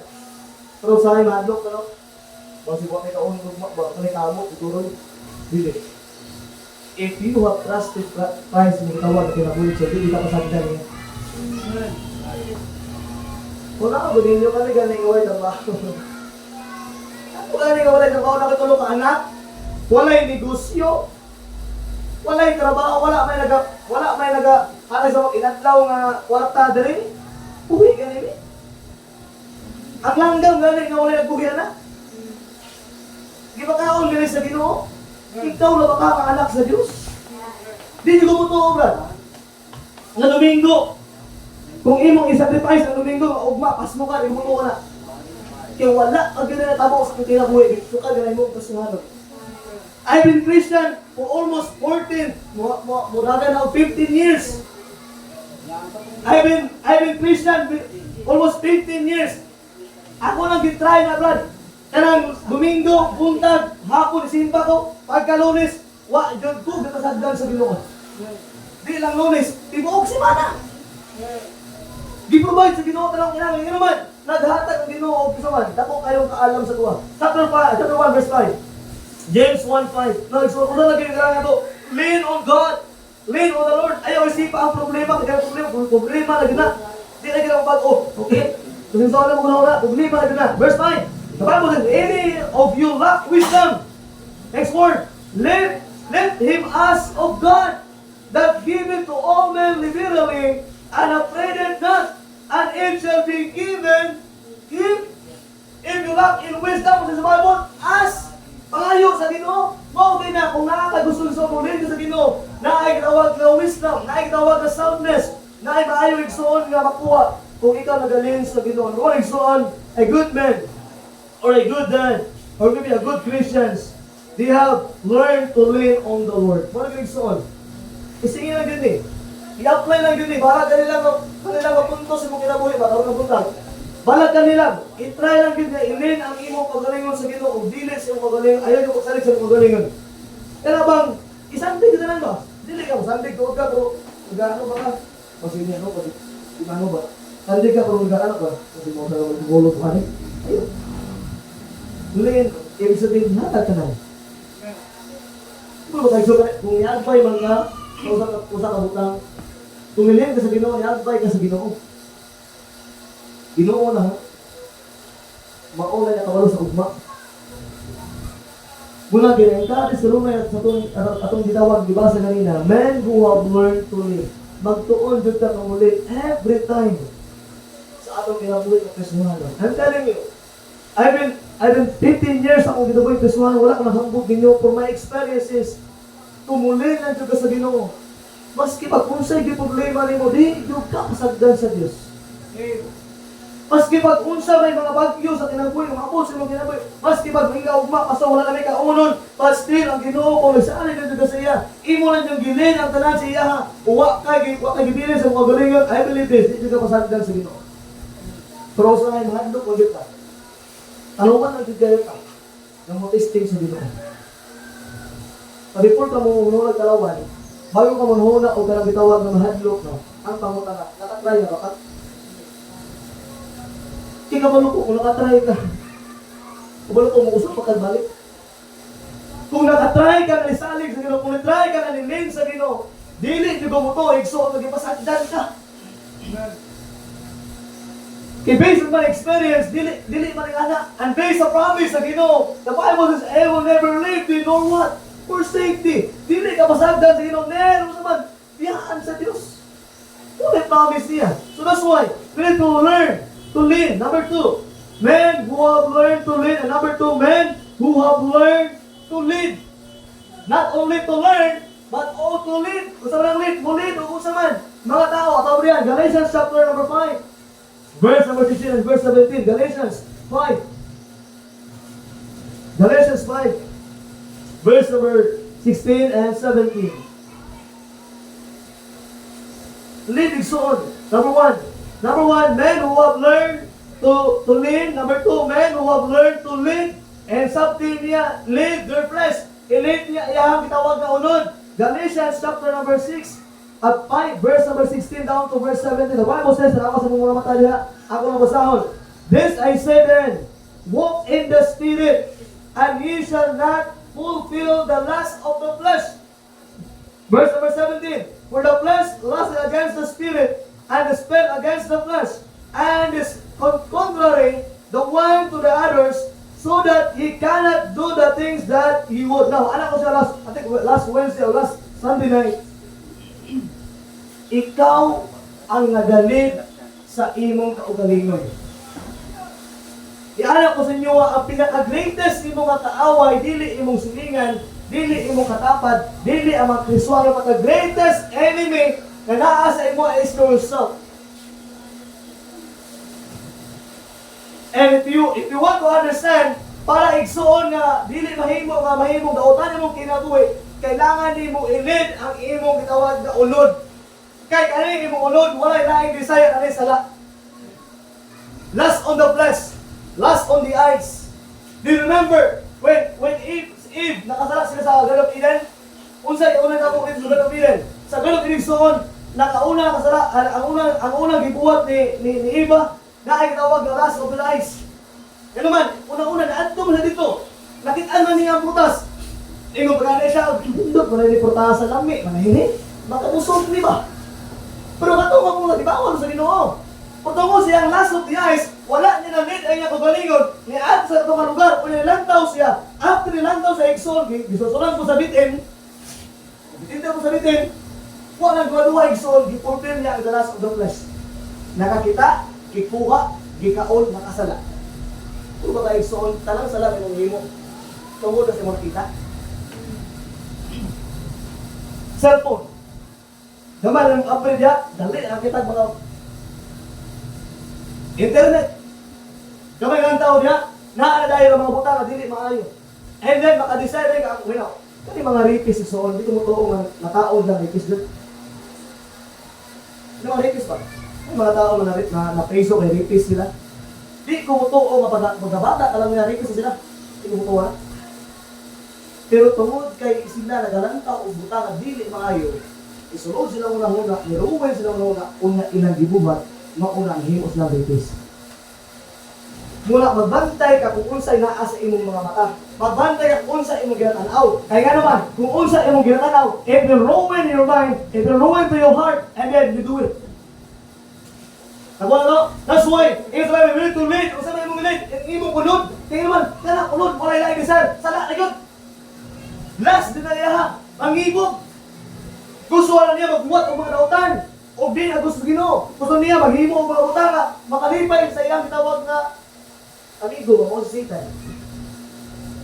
Pero sa akin, mahadlok ka, no? Basi buwan may kaon, buwan may kamo, siguro. Dili. If you have trusted Christ mo tawag na kinabulit siya, hindi ka pasagdan niya. Kung ako, gunin nyo kami ganing away na ba? Ako ganing away na ba? Nakatulong ka anak? Walay negosyo? Walay trabaho? Wala may kaya sa mga inatlaw nga kwarta dali? Uwi ka nila. Ang langgam ganing nga walay nagbuhi na? Di ba kaon galing sa Ginoo? Ikaw na ba ka anak sa Diyos? Di nyo gumuto, brad. Nga Domingo, kung imong isacrifice ang Domingo, ugma, pas mo ka, gumuto ka na. Kaya wala, pag gano'n na tabo sa kinabuhi, so ka gano'n mo kasuhanon. I've been Christian for almost 14, muraga na 15 years. I've been Christian almost 15 years. Ako nang gitry na, brad. Kanang Domingo, buntag, hapon, simba ko, pagka-Lunes, dyan ko, gatasagdan sa Ginoo. Di lang Lunes, tibuok si Mana. Gi-provide sa Ginoo, tanong kinang, yun naman, naghatag ang Ginoo, o kisaman, dako kayong kaalam sa tuwa. Chapter 1, verse 5. James 1:5. Nagsuot ko na lagi ng nga to, lean on God, lean on the Lord. Ayaw isipa ang problema, kaya problema na gina. Di na gina mag okay? Kasi sa alam mo na, problema na gina. Verse 5. The Bible says, any of you lack wisdom. Next word, let him ask of God that giveth to all men liberally and upbraideth not, yung wisdom sa Bible, ask. Pangayo sa Ginoo. Mao din na kung nakakagusto sa mulin sa Ginoo, naay gitawag nga wisdom, naay gitawag nga soundness, naay maayo igsoon nga makuha. Kung ikaw nagalin sa Ginoo, or igsoon a good man or a good dad or maybe a good Christians, they have learned to lean on the Lord. Mo igsoon. Isingin lang din eh. I-apply lang din eh. Para kanilang punto sa mong kinabuhi, baka ka puntang. Balag kanila, i-try lang yun na ilin ang imong pagalingon sa Ginoo, kung dili sa imong pagalingon, ayaw yung pagsalig sa imong pagalingon. Kaya bang, isandig ka na ba? Dili ka, sandig ko ka, pero mag-ano ba ka? Kasi hindi ano, kasi ano ba? Sandig ka, pero mag-ano ba? Kasi mo sa mag-gulot ka rin. Ayun. Lin, ibig sabihin, hatag ka na. Kung i-advay man ka, usa ka butang, tumilin ka sa Ginoo, i-advay ka sa Ginoo. Ginoo na, maulay na kawalo sa ugma. Muna ginengkari sa rumay at atong gitawag, di ba sa kanina, men who have learned to live. Magtuon dyan ka muli every time sa atong kinabuhi ng Kristohano. I'm telling you, I've been 15 years akong ginabuhi ng Kristohano, wala ka nahambog ninyo. For my experiences, tumuli na dyan ka sa Ginoo. Maski pag unsay giproblema nimo, di yung kapasagdan sa Diyos. Maski pag unsa may mga bagyo sa kinabuhi, mga apos sa mga kinabuhi, maski pag hinga ugma, basta wala kami kaunon, but still ang Ginoo kung saan ay nandito sa iya, imo lang yung gilin ang tanan sa iya ha, uwa kay gibilin sa mga galingon, I believe this, hindi ka pasagdan sa Ginoo. Pero sa ngayon, mahadlok ulit ka. Taluman ang tigayot ka, ng mga testing sa Ginoo. Pag-report ka mo unulag kalawan, bago ka manhuna o ka bitawag ng mahadlok, no? Ang pangutana, nakatry na ba? Ika ba ko kung nakatry ka? Kung ba ko mag-usap pa balik? Kung nakatry ka na isalig sa Ginoo, kung natry ka na nilin sa Ginoo, dili di ba mo to, igso, nagipasagdan ka. Okay, based on my experience, dili man ang anak, and based sa promise sa Ginoo, the Bible says, I will never leave thee, nor what? For safety. Dili ka pasagdan sa Ginoo, meron naman, biyaan sa Diyos. Kung may promise niya. So that's why, we need to learn to lean. Number 2, men who have learned to lean. And number 2, men who have learned to lead. Not only to learn, but also to lead. Kung saan lang lead, lead o kung saan. Mga tao, ataw riyan. Galatians chapter number 5. Verse number 16 and verse 17. Galatians 5. Galatians 5. Verse number 16 and 17. Lead igsoon. Number one, men who have learned to lead. Number 2, men who have learned to lead. And something niya, lead their flesh. I-lead niya, iyahang kitawag na unod. Galatians chapter number 6, at 5, verse number 16 down to verse 17. The Bible says, na ako sa mga mata niya, ako na basahon. This I say then, walk in the Spirit, and ye shall not fulfill the lust of the flesh. Verse number 17, for the flesh lusts against the Spirit, and the Spirit against the flesh, and is contrary the one to the others, so that he cannot do the things that he would. Now, anak ko siya last Wednesday or last Sunday night, ikaw ang nagalid sa imong kaugalingon. Ianak ko sa inyo ang pinaka-greatest imong kaaway, dili imong silingan, dili imong katapad, dili ang mga Kristo, ang pinaka-greatest enemy na naa sa imo is yourself. And if you want to understand, para igsuon nga dili mahimo dautan imong kinabuhi, kailangan nimo i-lead ang imong gitawag na ulod. Kay kani imong ulod walay laing desire ani sala. Lust on the flesh, lust on the eyes. Do you remember when Eve nakasala sila sa Garden of Eden? Unsay unang nako sa Garden of Eden? Sa Garden of Eden soon, nakauna nakasala ang unang gibuhat ni Eva na ay tawag na lust of the eyes. Ano man, unang-una na adto man dito. Nakita man niya ang prutas. Ingon pa na siya, dindot man ni prutas sa lami, manahini. Makausog ni ba? Pero katong mo na dibawon sa Ginoo. Patungo siya ang lust of the eyes, wala niya na lead ay niya kagalingon. Ni at sa itong lugar, kung nilantaw siya, after nilantaw sa Exxon, gisusulan ko sa bitin, bitin ko sa bitin, walang gwaduwa Exxon, gipulpil niya ang lust of the flesh. Nakakita, gikuha, gikaon, nakasala. Kung ba kayo soon, talang sa lamin ng himo. Tungkol na sa mga kita. Cellphone. Gamal ng upgrade ya, dali ang kita mga internet. Gamay ng tao niya, naaaladayo ng mga butang at dili maayo. And then, maka-decide rin ka, kani mga rapist sa soon, dito mo tuong na tao na rapist doon. Ano mga rapist ba? May mga tao na preso kay rapist sila. Di ko mo tuong magabata, alam mo na rapist sila. Di ko mo tuwa. Pero tungod kay sila nagalantaw o butang at dili maayo, isulod sila una-una, niruwen sila una-una, una ilang gibuhat, mauna ang himos na rapist. Mula magbantay ka kung unsay naa sa imong mga mata. Magbantay ka kung unsay imong ginatanaw. Kaya nga naman, kung unsay imong ginatanaw, it will ruin your mind, it will ruin to your heart, and then you do it. Nagwala no? That's why, if I will to lead, kung saan imong lead, imong kunod, kaya naman, kana kunod, wala ilaing design, sana na yun. Last din na niya ha, mangibog. Gusto na niya magbuhat ng mga nautan, o di na gusto Ginoo. Gusto niya maghimo ng mga utang, makalipay sa iyang tawag na amigo mo si Satan.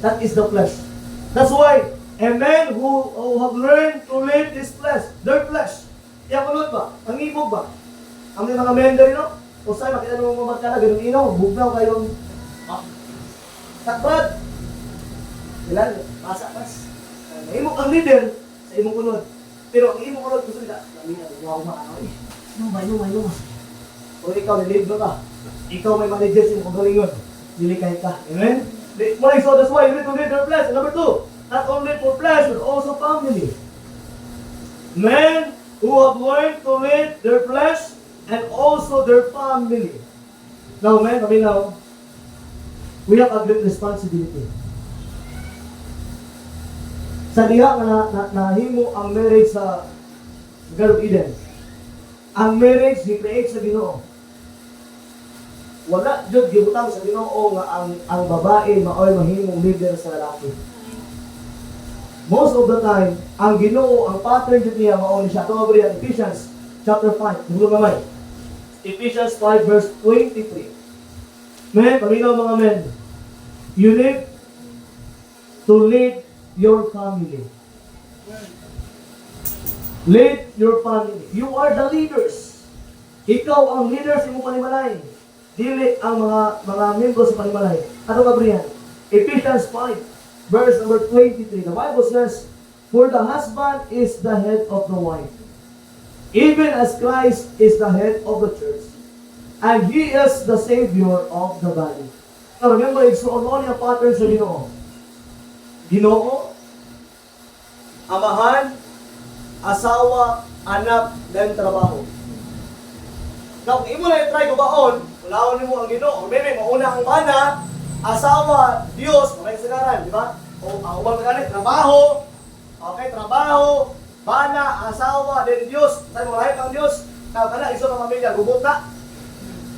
That is the flesh. That's why a man who have learned to live this flesh, their flesh, iya kulot ba? Ang ibog ba? Ang mga men dali no? O sa'yo, makita nyo mga magkala, ganun inaw, bugnaw kayong takbad. Ilan? Pasakas. Ang imong ang leader sa imong kunod. Pero ang imong kunod, gusto nila, lamina, wow, maano eh. Lumay. O ikaw, nilibro ka. Ikaw may manager sa imong kagalingon. Dilikay ka. Amen? So that's why you need to lead your flesh. Number 2, not only for flesh, but also family. Men who have learned to lead their flesh and also their family. Now, men, we have a great responsibility. Sa diha nga nahimo ang marriage sa Garden of Eden. Ang marriage gi-create sa Ginoo. Wala jud gibutang sa Ginoo nga ang babae maoy mahimong leader sa lalaki. Most of the time, ang Ginoo, ang pattern jud niya mao ni siya tungod sa Ephesians chapter 5. Dulo gamay. Ephesians 5 verse 23. Men, paminaw mga men. You need to lead your family. Lead your family. You are the leaders. Ikaw ang leader sa imong panimalay. Dili ang mga membro sa panimalay. Ano ka briyan? Ephesians 5 verse number 23. The Bible says, "For the husband is the head of the wife, even as Christ is the head of the church, and He is the Savior of the body." Now remember, igsuon mo niya pattern sa Ginoo. Ginoo, amahan, asawa, anak, dan trabaho. Now, kung imo na i-try ko baon, ulawon mo ang Ginoo. Maybe, mauna ang mana, asawa, Diyos, may kasagaran, di ba? O, ang ubang kaganit, trabaho, okay, trabaho, bana, asawa, then Diyos. Saan mo lahit ang Diyos? Kana, iso ng pamilya, gubot na.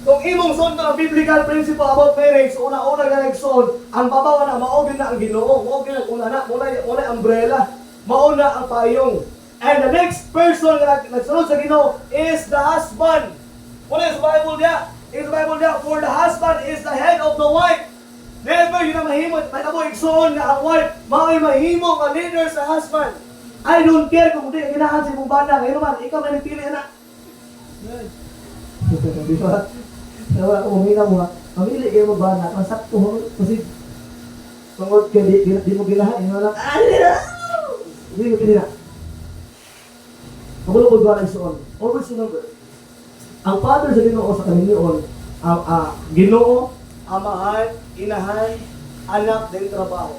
Kung imong sundo ang biblical principle about marriage, una-una na nagsuon, ang babawa na, maogin na ang Ginoo, maogin na, una na, muna umbrella, mauna ang payong. And the next person na nagsunod sa Ginoo is the husband. What is the Bible niya? Is the Bible niya, for the husband is the head of the wife. Never yun ang mahimot. May tabo igsoon nga ang wife, mao'y mahimo ka leader sa husband. I don't care kung hindi ginahan sa imong banda. Ngayon naman, ikaw may nagpili na. Di ba? Kaya kung humina mo ha, mamili kayo mo banda. Ang sakto mo, kasi tungod ka, di mo ginahan. Ino lang, hindi mo pinina. Pagulog ba na igsoon? Always remember, ang father sa Ginoo sa Kaminion, Ginoo, amahan, inahan, anak, din trabaho.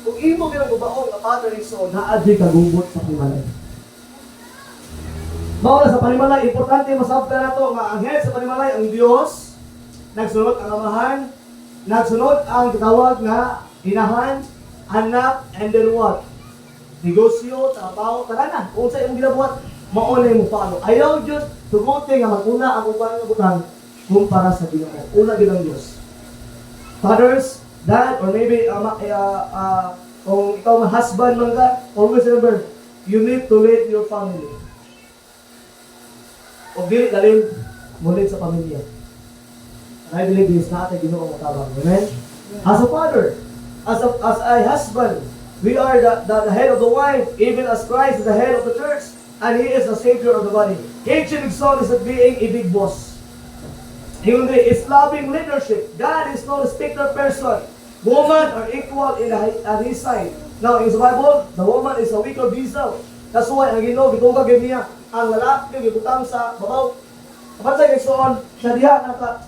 Kung imo ginagabaon ang father ni Son, naadyo kagubot sa panimalay. Mawala sa panimalay, importante masabta na to nga ang head sa panimalay, ang Diyos, nagsunod ang amahan, nagsunod ang tawag na inahan, anak, and then what? Negosyo, trabaho, tanan kung sa imong ginabuhat, mauna mo paano. Ayaw Diyos, tugutin nga mag-una ang upang nabutan kumpara sa Ginoo. Una ginang Diyos. Fathers, dad, or maybe kung ikaw man husband man ka, always remember, you need to lead your family. O dili galing mo lead sa pamilya. And I believe this natin Ginoo ang tabang. Amen? As a father, as a husband, we are the head of the wife, even as Christ is the head of the church, and He is the Savior of the body. Each exalt is not being a big boss. Hindi, it's loving leadership. God is not a respecter person. Women are equal at His side. Now, in the Bible, the woman is a weaker vessel. That's why, ang Ginoo, gitungkag niya, ang lalaki, gitutang sa babaw. Kapag sa Gaysoon, siya diha,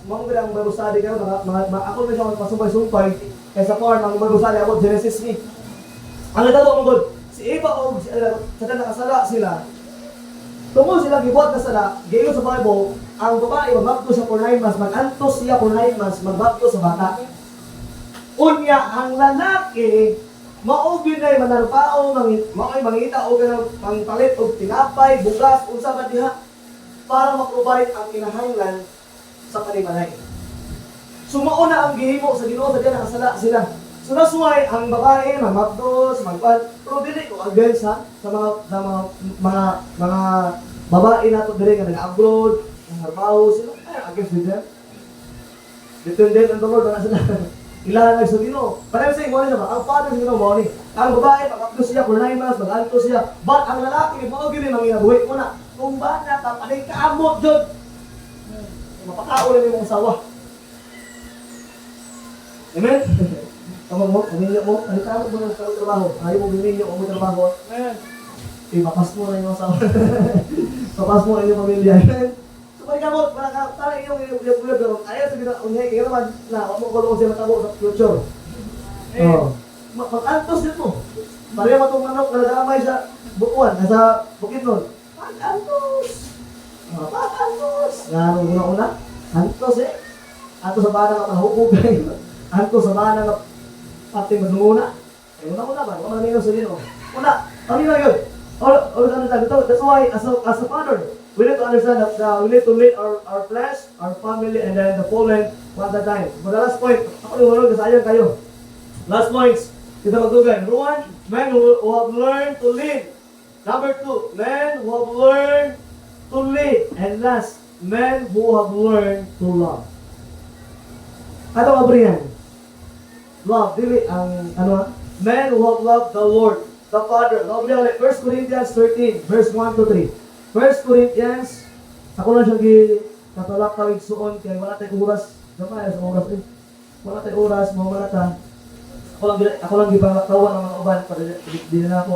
mga ang bagusadi kayo, ako na siya masumpay-sumpay, kaya sa porn, ang bagusadi, about Genesis ni. Ang nagtalo mga God, si Eva o sa nakasala sila, tungkol sila gibuhat na sala, gayon sa Bible, ang babae magbapto siya for 9 months, mag-antos siya for 9 months, magbapto sa bata. Unya, ang lalaki, maugin na yung manarpao, mao'y mangita o ganang pangpalit o tinapay, bugas, unsa ba diha, para mag-provide ang kinahanglan sa kanimalay. Sumauna ang gihimo sa Ginoo sa diya nakasala sila. So that's why ang babae magbaptos, pero dili ko against ha sa mga babae nato diri nga nag-abroad, nagtrabaho sila, against with them. Dependent on the Lord na sila. Ilan sa Ginoo. Parang sa imo niya ang father sa Ginoo mo ni. Ang babae magbaptos siya for 9 months, mag-antos siya. But ang lalaki mao gyud ang ginabuhi mo na. Kung ba na ta panay kaamot jud. Mapakaon ni mong sawa. Amen. Kamang mo, kuminyo mo, ano ka mo ng trabaho? Ayaw mo biminyo mo trabaho. Mapas mo na yung asawa. Mapas mo na yung pamilya. So, pag kamot, para ka, para yung pero ayaw sa gina, unyay, kaya naman, na, wag mo ko siya matabo sa future. Mag-antos din mo. Pareha matong manok, nalagamay sa bukuan, nasa bukid nun. Mag-antos! Mag-antos! Nga, nung una-una, antos eh. Antos sa bana nga mahubog. Antos sa bana nga pati madunguna. Una-una ba? Wala nino sa Ginoo. Una, kami na yun. That's why, as a father, we need to understand that we need to lead our flesh, our family, and then the fallen one at a time. For the last point, ako yung wala, kasayang kayo. Last points, kita magdugan. Number 1, men who have learned to lead. Number 2, men who have learned to lead. And last, men who have learned to love. Ano ka yan? Love, dili ang men who have loved the Lord, the Father. Love niya ulit. 1 Corinthians 13, verse 1 to 3. 1 Corinthians, ako lang siya katulak kawig suon, kaya wala tayong oras. Gamay sa oras eh. Wala tayong oras, mga ta. Ako lang gipangakawan ng mga uban, para di na ako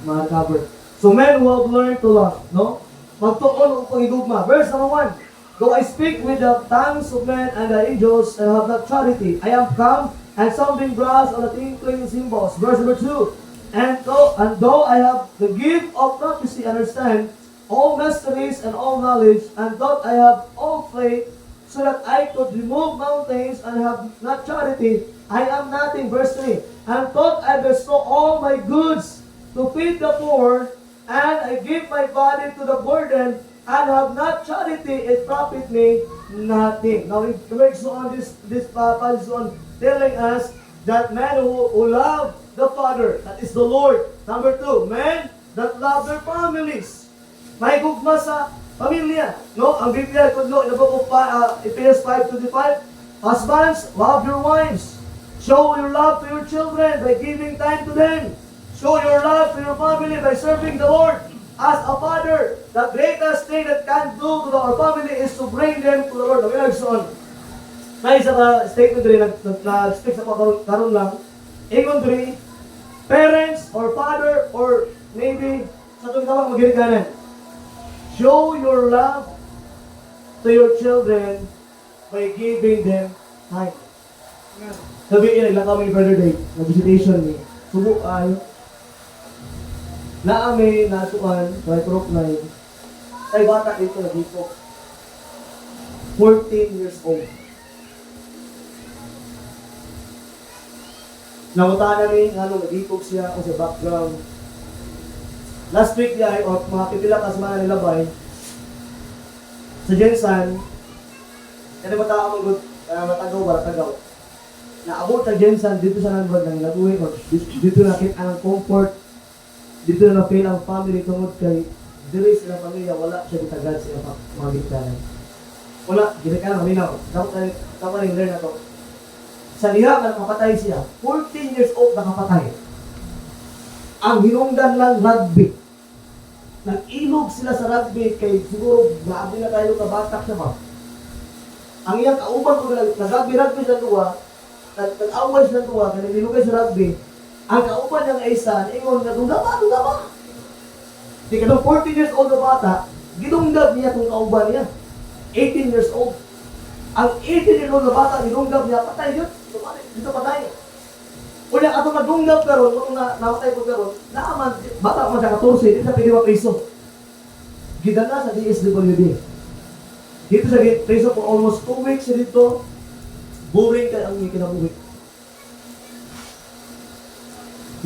ma-cover. So men who have learned to love, no? Magtuon o pangigugma. Verse number 1. Though I speak with the tongues of men and the angels and have not charity, I am come and sounding brass on the tinkling cymbals. Verse number 2. And though I have the gift of prophecy, understand all mysteries and all knowledge, and thought I have all faith, so that I could remove mountains and have not charity, I am nothing. Verse 3. And thought I bestow all my goods to feed the poor, and I give my body to the burden, and have not charity, it profit me nothing. Now, it works on this passage on telling us that men who love the Father, that is the Lord. Number 2, men that love their families. May gugma sa pamilya. No? Ang Biblia, in the book of Ephesians 5:25, husbands, love your wives. Show your love to your children by giving time to them. Show your love to your family by serving the Lord. As a father, the greatest thing that can do to our family is to bring them to the Lord. Okay, son. May isa ka statement rin nag-speak sa karon lang. Ingon rin, parents or father or maybe sa itong tawag magirikanan. Show your love to your children by giving them time. Sabihin, naglang kami brother Dave, na-visitation ni. Subo ay, naami natuan, by proof na yun. Ay bata dito na dito. 14 years old. Nangutaan namin, nag-hipog siya o sa background. Last week niya, o mga pipila kasi mga nilabay, sa Jensan, kasi matao mag matagaw, wala tagaw. Naabot sa Jensan, dito sa nanbrod ng laguhin, dito nakita ang comfort, dito na na-feel ang family tungod kay dili sila pamilya, wala siya bitagad sa mga bigtanan. Wala, gini ka na, malinaw. Dapat na learn na to. Sa liha na nakapatay siya, 14 years old nakapatay. Ang hinungdan lang rugby. Nag-ilog sila sa rugby kay siguro grabe na kayo kabatak siya ba. Ang iyang kauban ko nag-rugby sa duwa, nag-away sa duwa, kaya nilugay sa rugby. Ang kauban niyang isa, ingon na dungdama. Di ka 14 years old na bata, ginunggab niya kung kauban niya. 18 years old. Ang 18 years old na bata, ginunggab niya, patay yun. Dito patay. Unya atong nagdunggab karon, kung namatay po karon, naaman, bata man siya 14, di siya pwede mapriso. Gidala sa DSWD. Dito sa preso for almost 2 weeks siya dito. Boring kaya ang kinabuhi.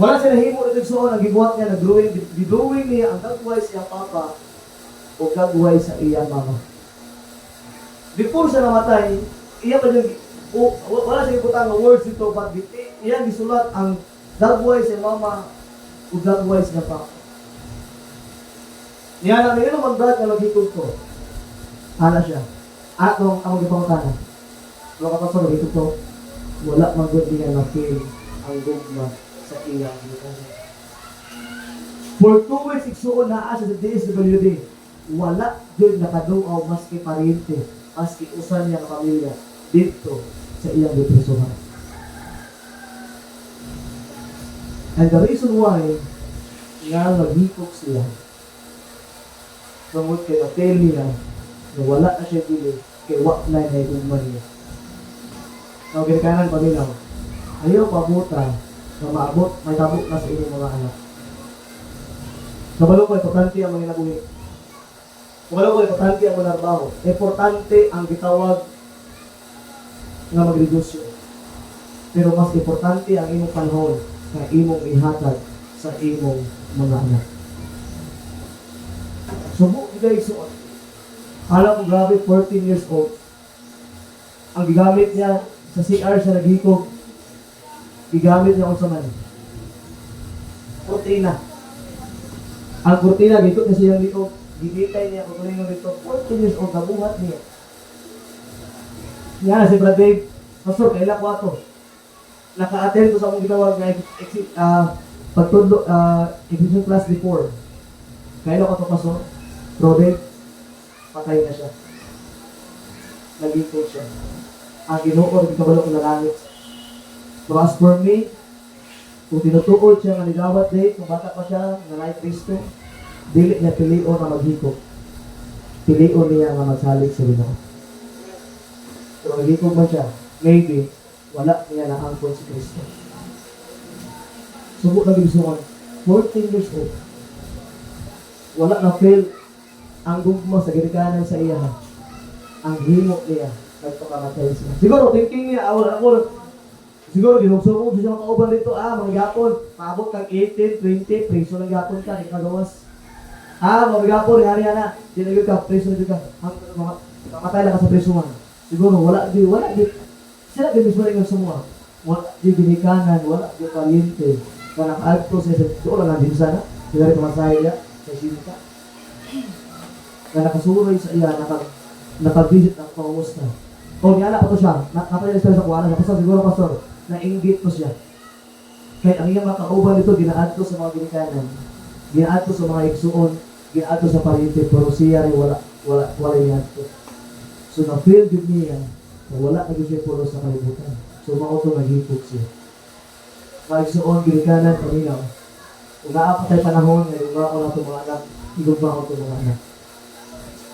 Wala siya nahimo na tigsuon, ang gibuhat niya, nag-drawing niya ang gagaway sa iyang papa o gagaway sa iyang mama. Before siya namatay, iya pa yung, wala siya ibutang ng words dito, but iya gisulat ang gagaway sa mama o gagaway sa iyang papa. Niya namin yun naman brad na maghikog ko. Ana siya. Atong ang magipangutanan. Mga kapasok, maghikog ko, wala mag-good niya na feel ang gugma sa iyang buhay. For 2 weeks, igsuon na siya sa DSWD. Wala yun nakaduaw maski pariente, maski usan niya ng pamilya dito sa iyang depresuhan. And the reason why nga naghikok sila, tungod kay na-tell niya na wala na siya dili kay wak na na igugman niya. Now, ginikanan paminaw, ayaw pabuta na maabot, may tabok na sa inyong mga anak. Kabalo ko, importante ang mga nabuhi. Kabalo ko, importante ang mga narbaho. Importante ang gitawag nga mag-reduce. Pero mas importante ang imong panahon na imong ihatag sa imong mga anak. Subo, guys, so, alam ko grabe, 14 years old. Ang gigamit niya sa CR sa naghikog, gigamit niya kung sa man. Kurtina. Ang kurtina, gito na siyang liog. Gibitay niya kung kuling dito. 14 years old, nabuhat niya. Yan, si Brad Dave, Pastor, kaila ko ato. Naka-attend ko sa akong gitawag na pagtudlo, exhibition class before. Kaila ko ato, Pastor. Bro Dave, patay na siya. Naging siya. Ang ginuod, kabalo ko na langit. So as for me, kung tinutuod siya nga nigawat day, kung bata pa siya, nga life Kristo, dili niya pilion na maghikop. Pilion niya nga magsalig sa Ginoo. So maghikop man siya, maybe, wala niya naangkon si Kristo. Subo na gibisuon, 14 years old. Wala na feel ang gugma sa ginikanan sa iya. Ang himok niya, nagpakamatay siya. Siguro, thinking niya, siguro, ginugsugod siya makauban dito, mga gapon, paabot kang 18, 20, preso ng gapon ka, ikagawas. Mga gapon, hari na, dinagod ka, preso na ka, mamatay lang ka sa preso man. Siguro, wala di, sila din mismo rin yung sumua. Wala di ginikanan, wala di pariente, na naka-agto siya, doon lang din sana, sila rin kumasahe niya, sa sinita. Na nakasuroy sa iya, nakag-visit ng pangusta. O, niyala pa to siya, napayalis sa kuwanan, napasal siguro, Pastor, na-inggit po siya. Kahit ang iyang makauban nito, ginaadto sa mga ginikanan, ginaadto sa mga igsuon, ginaadto sa pariente, pero siya rin wala niadto. So, na-feel din niya, na wala na siya puro sa kalibutan. So, mauto naghipok siya. Mga igsuon, ginikanan, paminaw. Kung naapatay panahon, nagugma ko na itong mga anak, igugma ko itong mga anak.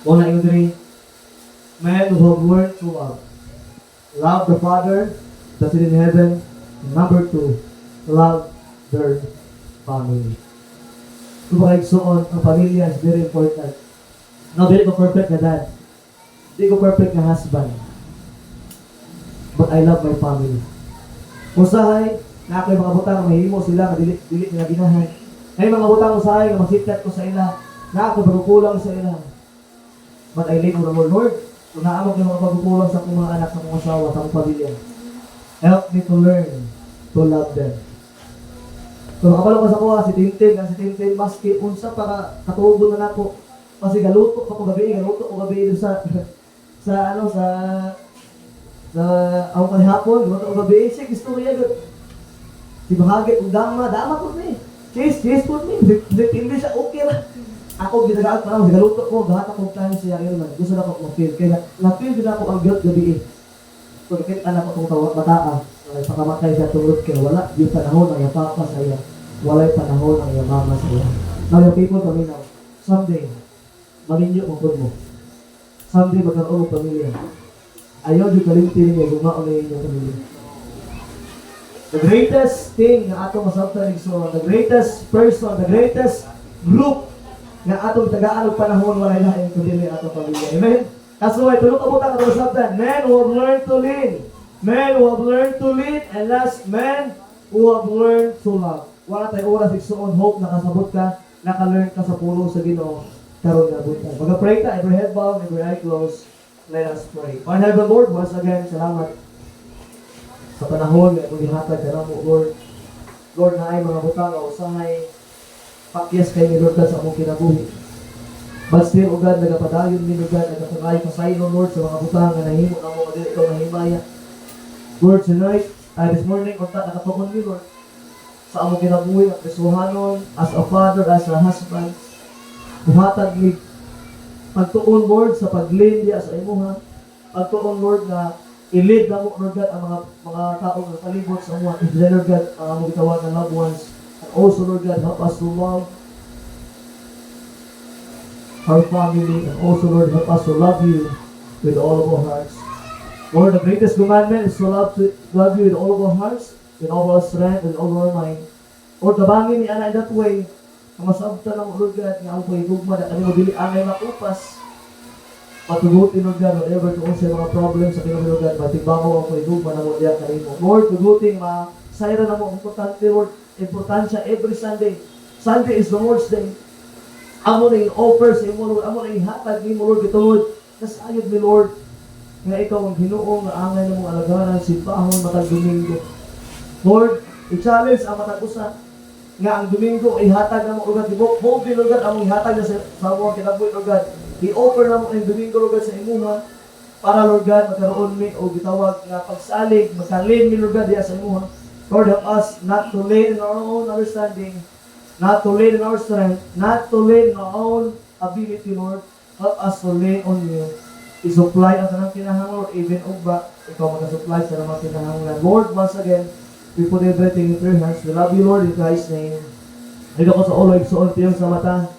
Una yung three, men who have learned to love. Love the Father that's in heaven. Number 2, love their family. Kung bakit ang pamilya is very important. No, hindi ko perfect na dad. Hindi ko perfect na husband. But I love my family. Usahay, na ako'y mga butang, mahimo sila, dili nila ginahan. Ay mga butang usahay, na masitkat ko sa ila, na ako'y magkukulang sa ila. But I live on the Lord. Kung naamag yung mga pagkukulang sa akong mga anak, sa akong asawa, sa akong pamilya. Help me to learn to love them. So nakapalo ko sa kuha, si Tintin, maski unsa para katubo na nako. Kasi galuto ko gabi doon sa sa ako kahapon, mga basic istorya gud. Si bahagi ug dama po ni. Cheese po ni. Hindi siya okay ra. Ako ginagaan pa lang, sigaluto ko, gahat akong time siya yun man. Gusto na ko ma-feel. Kaya na-feel din ako ang guilt gabi eh. So, nakita na ko itong tawag mataa. Pakamatay siya tungod kaya wala yung panahon ang yung papa sa iya. Wala yung panahon ang yung mama sa iya. Now, yung people kami now, someday, maminyo ang food mo. Someday, magkaroon ng pamilya. Ayaw yung kalimtin niya, gumaon na yung pamilya. The greatest thing na ato masabtan so the greatest person, the greatest group nga atong tagaan og panahon walay lain kundi atong pamilya. Amen. Kaso ay tulog abot ang atong sabtan. Men who have learned to lead. Men who have learned to lead and last men who have learned to love. Wala tay oras igsuon hope nakasabot ka, naka-learn ka sa pulo sa Ginoo karon nga buta. Mag-pray ta, every head bowed, every eye closed. Let us pray. Our Heavenly Lord, once again, salamat sa panahon nga itong gihatag ka na mo, Lord. Lord, na ay mga butang o usahay pakyas kay ni Lord God sa among kinabuhi. But still, O God, nagapadayon ni Lord God, nagapadayon pasaylo, Lord, sa mga butang na nahimo na mo, madili ikaw nahimaya. Lord, tonight, this morning, unta nakatukon ni Lord, sa among kinabuhi, at kasuhanon, as a father, as a husband, buhatag ni pagtuon, Lord, sa paglindi sa imuha, pagtuon, Lord, na i-lead na mo, Lord God, ang mga taong nakalibot sa mga i-lead, Lord God, ang among gitawag na loved ones. And also, Lord God, help us to love our family. And also, Lord, help us to love you with all of our hearts. Lord, the greatest commandment is to love you with all of our hearts, with all of our strength, with all of our mind. Lord, tabangin ni Ana in that way, na masabta lang, Lord God, nga ang pagigugma na kami mo dili angay makupas. Patugutin, Lord God, whatever to sa mga problems sa Pinoy, Lord God, matigbango ang pagigugma na mo diya kanimo. Lord, tugutin, masayra na mo, importante, Lord, importansya every Sunday. Sunday is the Lord's Day. Amo na yung offer sa imo, Lord. Amo na yung hatag ni mo, Lord, gitungod. Nasayod ni Lord, nga ikaw ang Ginoo nga angay na mong alagaran, simbahon, matag Domingo. Lord, i-challenge ang matag usa nga ang Domingo ay hatag na mo, Lord God. Hold din, Lord God, ang ihatag na sa mga kinabuhi, Lord God. I-offer na mo ang Domingo, Lord God, sa imuha para, Lord God, magkaroon mi o gitawag nga pagsalig, magkalin mi, Lord God, diya sa imuha. Lord, help us not to lean in our own understanding, not to lean in our strength, not to lean in our own ability, Lord. Help us to lean on you. I-supply ang tanang kinahanglan, even ugba, ikaw mag-supply sa mga kinahanglan. Lord, once again, we put everything in your hands. We love you, Lord, in Christ's name. Ito ko sa ulo, igsuon tiyong sa mata.